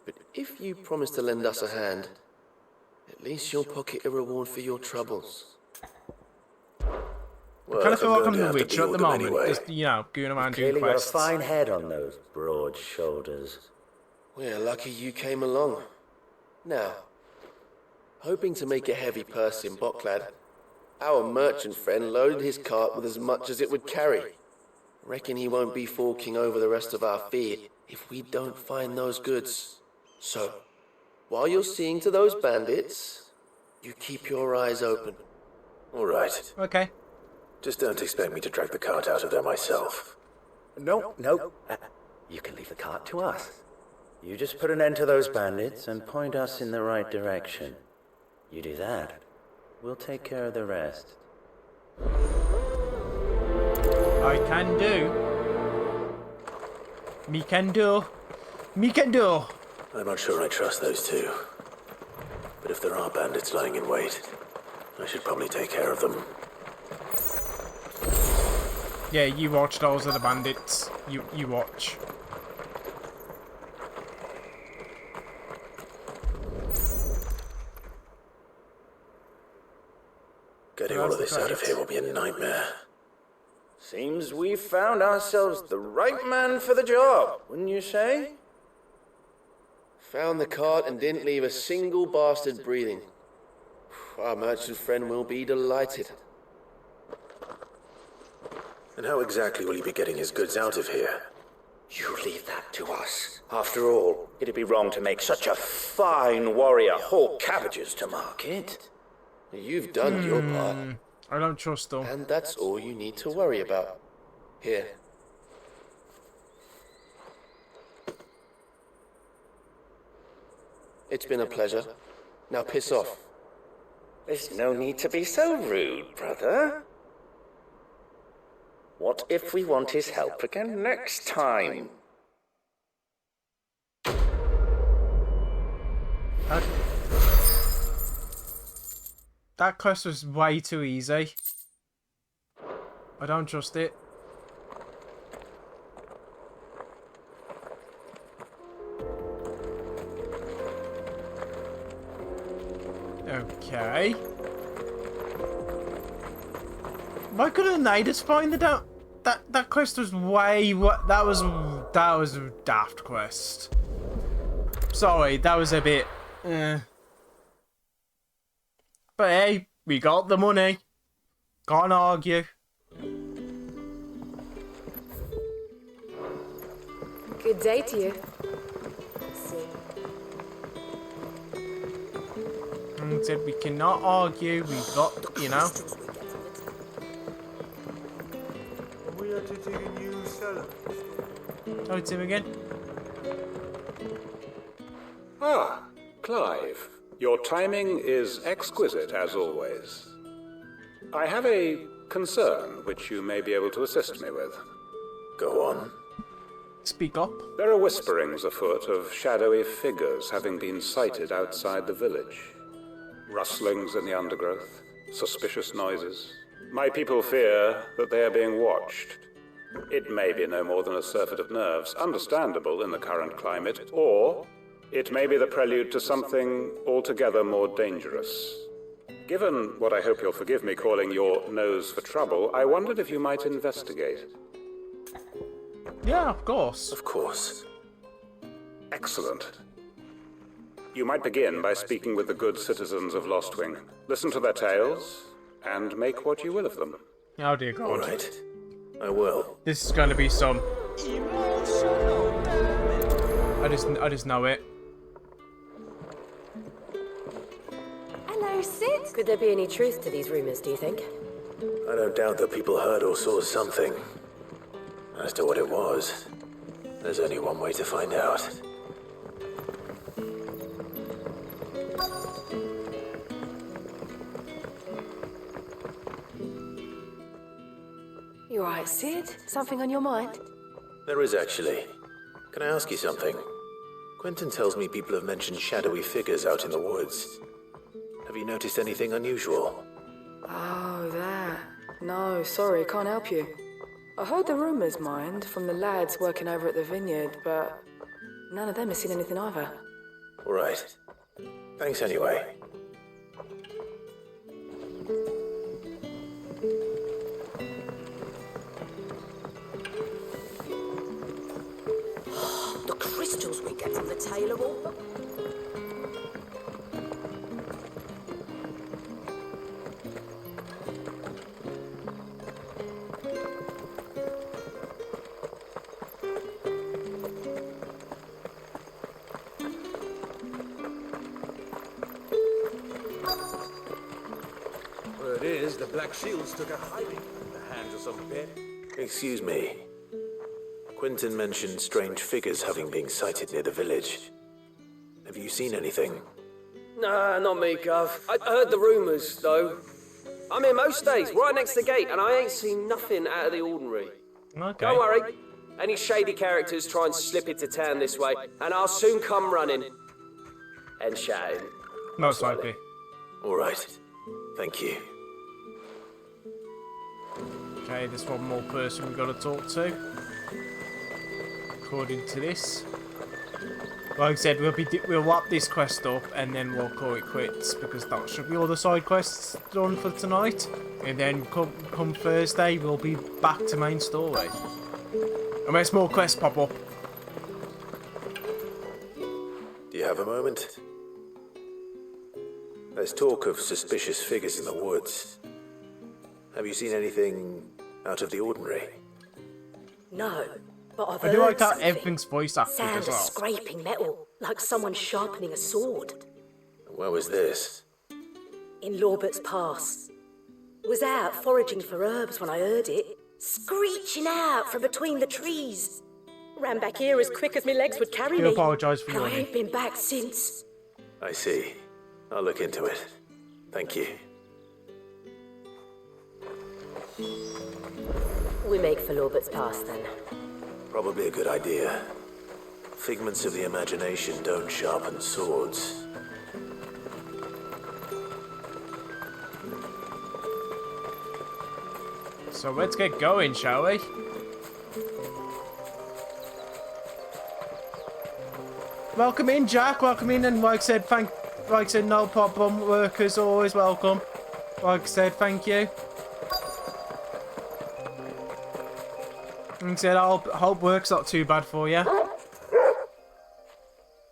But if you promise to lend us a hand, at least you'll pocket a reward for your troubles. I kind of feel like I'm the Witcher at the moment, anyway. just, you know, going around Clearly doing got a quests. fine head on those broad shoulders. We're lucky you came along. Now, hoping to make a heavy purse in Bocklad, our merchant friend loaded his cart with as much as it would carry. Reckon he won't be forking over the rest of our fee if we don't find those goods. So, while you're seeing to those bandits, you keep your eyes open. All right. Okay. Just don't expect me to drag the cart out of there myself. No. You can leave the cart to us. You just put an end to those bandits and point us in the right direction. You do that, we'll take care of the rest. I can do. Me can do. Me can do. I'm not sure I trust those two. But if there are bandits lying in wait, I should probably take care of them. Yeah, you watch, those are the bandits. You watch. Getting all of this out of here will be a nightmare. Seems we've found ourselves the right man for the job, wouldn't you say? Found the cart and didn't leave a single bastard breathing. Our merchant friend will be delighted. And how exactly will he be getting his goods out of here? You leave that to us. After all, it'd be wrong to make such a fine warrior haul cabbages to market. You've done your part. I don't trust them. And that's all you need to worry about. Here. It's been a pleasure. Now piss off. There's no need to be so rude, brother. What if we want his help again next time? That quest was way too easy. I don't trust it. Okay. Why couldn't they just find the that quest was way that was a daft quest. Sorry, that was a bit. But hey, we got the money. Can't argue. Good day to you. And said we cannot argue. We got, you know. We had to dig a new cellar. Oh, it's him again. Ah, Clive. Your timing is exquisite, as always. I have a concern which you may be able to assist me with. Go on. Speak up. There are whisperings afoot of shadowy figures having been sighted outside the village. Rustlings in the undergrowth, suspicious noises. My people fear that they are being watched. It may be no more than a surfeit of nerves, understandable in the current climate, or it may be the prelude to something altogether more dangerous. Given what I hope you'll forgive me calling your nose for trouble, I wondered if you might investigate. Yeah, of course. Of course. Excellent. You might begin by speaking with the good citizens of Lostwing. Listen to their tales, and make what you will of them. Oh dear God. All right. I will. This is going to be some. I just know it. Hello, Sid. Could there be any truth to these rumors, do you think? I don't doubt that people heard or saw something. As to what it was, there's only one way to find out. You alright, Sid? Something on your mind? There is actually. Can I ask you something? Quentin tells me people have mentioned shadowy figures out in the woods. Have you noticed anything unusual? Oh, that. No, sorry, can't help you. I heard the rumours, mind, from the lads working over at the vineyard, but none of them have seen anything either. All right. Thanks anyway. The crystals we get from the Taylor Wall. Word is, the Black Shields took a hiding in the hands of some bit. Excuse me. Quentin mentioned strange figures having been sighted near the village. Have you seen anything? Nah, not me, Gov. I heard the rumours, though. I'm here most days, right next to the gate, and I ain't seen nothing out of the ordinary. Okay. Don't worry. Any shady characters try and slip into town this way, and I'll soon come running. And shouting. Most likely. All right. Thank you. Okay, there's one more person we've got to talk to. According to this. Like I said, we'll wrap this quest up and then we'll call it quits because that should be all the side quests done for tonight. And then come Thursday, we'll be back to main story. Unless more quests pop up. Do you have a moment? There's talk of suspicious figures in the woods. Have you seen anything out of the ordinary? No, but I've I heard do like that something. everything's voice acted Sound as of well. scraping metal, like someone sharpening a sword. Where was this? In Lorbert's Pass. Was out foraging for herbs when I heard it, screeching out from between the trees. Ran back here as quick as my legs would carry Do me. apologise for and I yawning. ain't been back since. I see. I'll look into it. Thank you. We make for Lorbert's Pass then. Probably a good idea. Figments of the imagination don't sharpen swords. So let's get going, shall we? Welcome in, Jack. Welcome in, and like I said, no problem. Workers always welcome. Like I said, thank you. Like I said, I hope work's not too bad for you.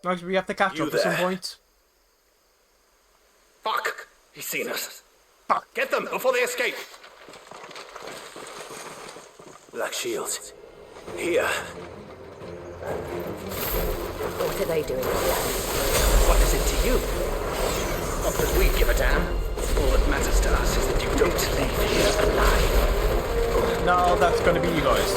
Like we have to catch up at some point. Fuck! He's seen us. Fuck! Get them before they escape! Black Shields. Here. What are they doing here? What is it to you? Not that we give a damn. All that matters to us is that you don't leave here alive. No, that's gonna be you guys.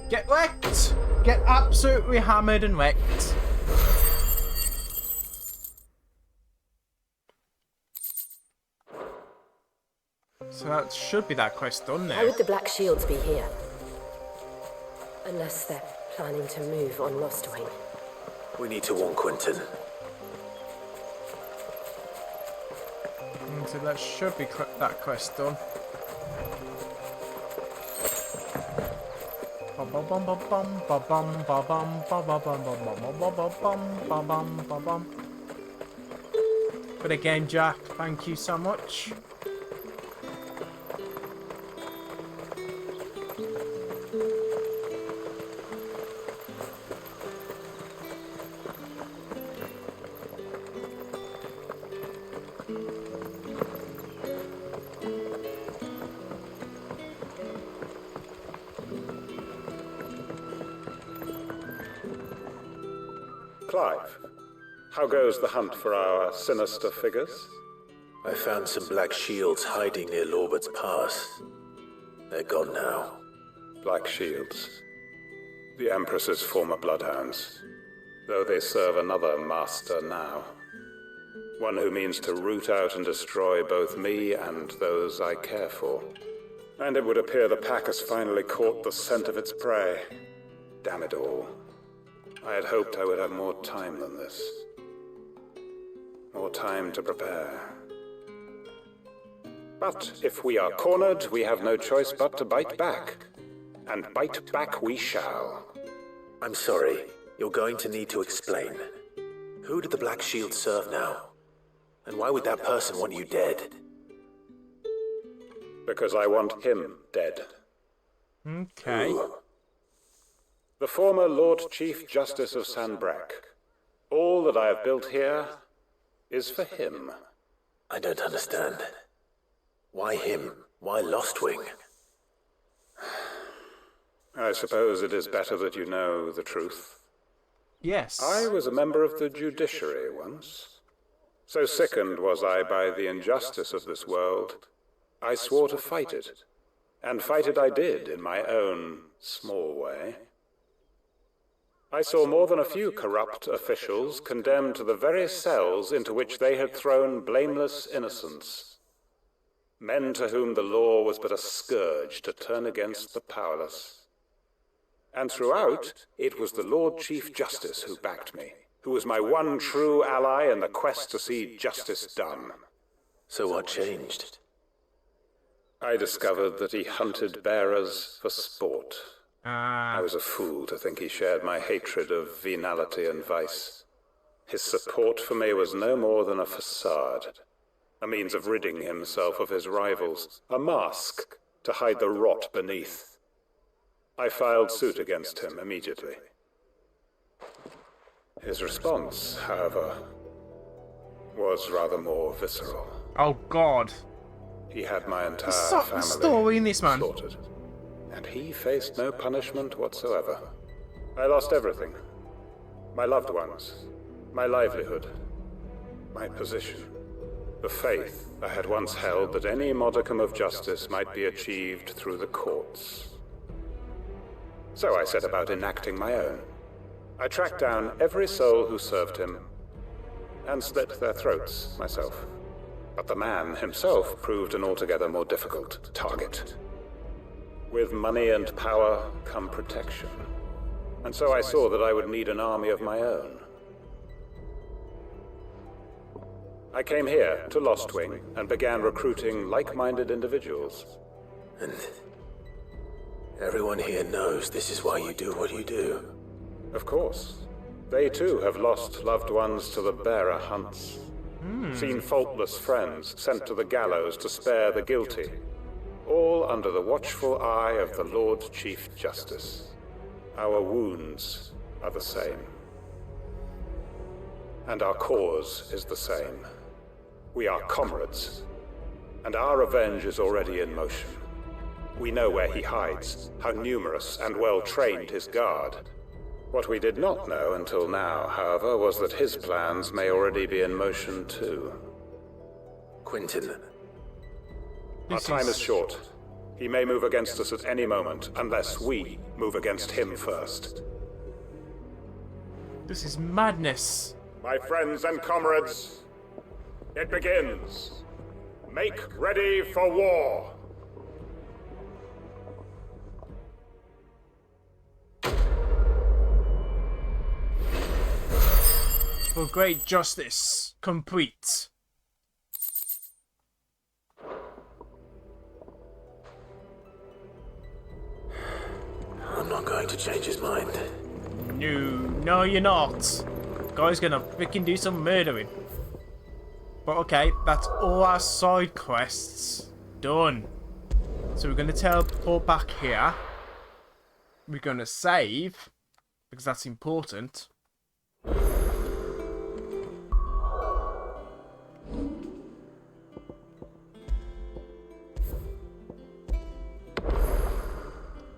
Get wrecked! Get absolutely hammered and wrecked. So that should be that quest done now. How would the Black Shields be here? Unless they're planning to move on Lostwing. We need to warn Quentin. So that should be that quest done. But again, Jack, thank you so much. Clive, how goes the hunt for our sinister figures? I found some Black Shields hiding near Lorbert's Pass. They're gone now. Black Shields. The Empress's former bloodhounds. Though they serve another master now. One who means to root out and destroy both me and those I care for. And it would appear the pack has finally caught the scent of its prey. Damn it all. I had hoped I would have more time than this. More time to prepare. But if we are cornered, we have no choice but to bite back. And bite back we shall. I'm sorry. You're going to need to explain. Who did the Black Shield serve now? And why would that person want you dead? Because I want him dead. Okay. Ooh. The former Lord Chief Justice of Sanbreque. All that I have built here is for him. I don't understand. Why him? Why Lostwing? I suppose it is better that you know the truth. Yes. I was a member of the judiciary once. So sickened was I by the injustice of this world, I swore to fight it. And fight it I did in my own small way. I saw more than a few corrupt officials condemned to the very cells into which they had thrown blameless innocents. Men to whom the law was but a scourge to turn against the powerless. And throughout, it was the Lord Chief Justice who backed me, who was my one true ally in the quest to see justice done. So what changed? I discovered that he hunted bearers for sport. I was a fool to think he shared my hatred of venality and vice. His support for me was no more than a facade, a means of ridding himself of his rivals, a mask to hide the rot beneath. I filed suit against him immediately. His response, however, was rather more visceral. Oh, God. He had my entire Stop family story this, man. slaughtered. And he faced no punishment whatsoever. I lost everything. My loved ones, my livelihood, my position, the faith I had once held that any modicum of justice might be achieved through the courts. So I set about enacting my own. I tracked down every soul who served him, and slit their throats myself. But the man himself proved an altogether more difficult target. With money and power come protection. And so I saw that I would need an army of my own. I came here to Lostwing and began recruiting like-minded individuals. And everyone here knows this is why you do what you do. Of course. They too have lost loved ones to the bearer hunts. Seen faultless friends sent to the gallows to spare the guilty. All under the watchful eye of the Lord Chief Justice. Our wounds are the same. And our cause is the same. We are comrades. And our revenge is already in motion. We know where he hides, how numerous and well-trained his guard. What we did not know until now, however, was that his plans may already be in motion too. Quentin. Our time is short. He may move against us at any moment, unless we move against him first. This is madness. My friends and comrades, it begins. Make ready for war. For great justice, complete. I'm not going to change his mind. No, you're not. Guy's gonna freaking do some murdering. But okay, that's all our side quests done. So we're gonna teleport back here. We're gonna save, because that's important.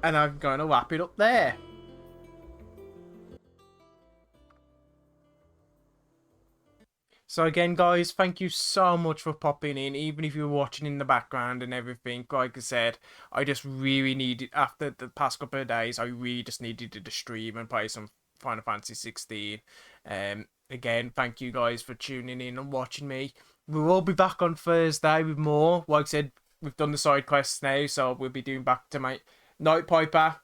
And I'm going to wrap it up there. So again, guys, thank you so much for popping in, even if you're watching in the background and everything. Like I said, I just really needed, after the past couple of days, I really just needed to stream and play some Final Fantasy 16. Again, thank you guys for tuning in and watching me. We will be back on Thursday with more. Like I said, we've done the side quests now, so we'll be doing back to my Night Piper.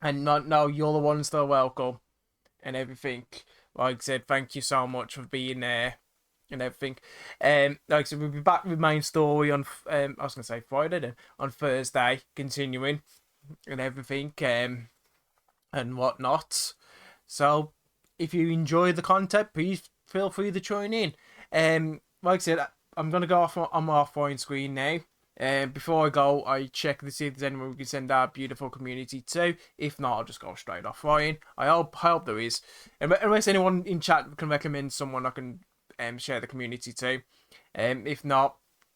And no, you're the ones that are welcome and everything. Like I said, thank you so much for being there and everything. Like I said, we'll be back with main story on I was gonna say Friday then, on Thursday, continuing and everything and whatnot. So if you enjoy the content, please feel free to join in. Like I said, I'm gonna go off on my offline screen now. Before I go, I check to see if there's anyone we can send our beautiful community to. If not, I'll just go straight offline. I hope there is. Unless anyone in chat can recommend someone I can share the community to. If not,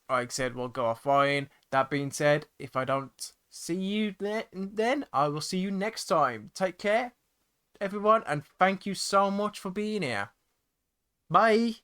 like I said, we'll go offline. That being said, if I don't see you then I will see you next time. Take care, everyone, and thank you so much for being here. Bye.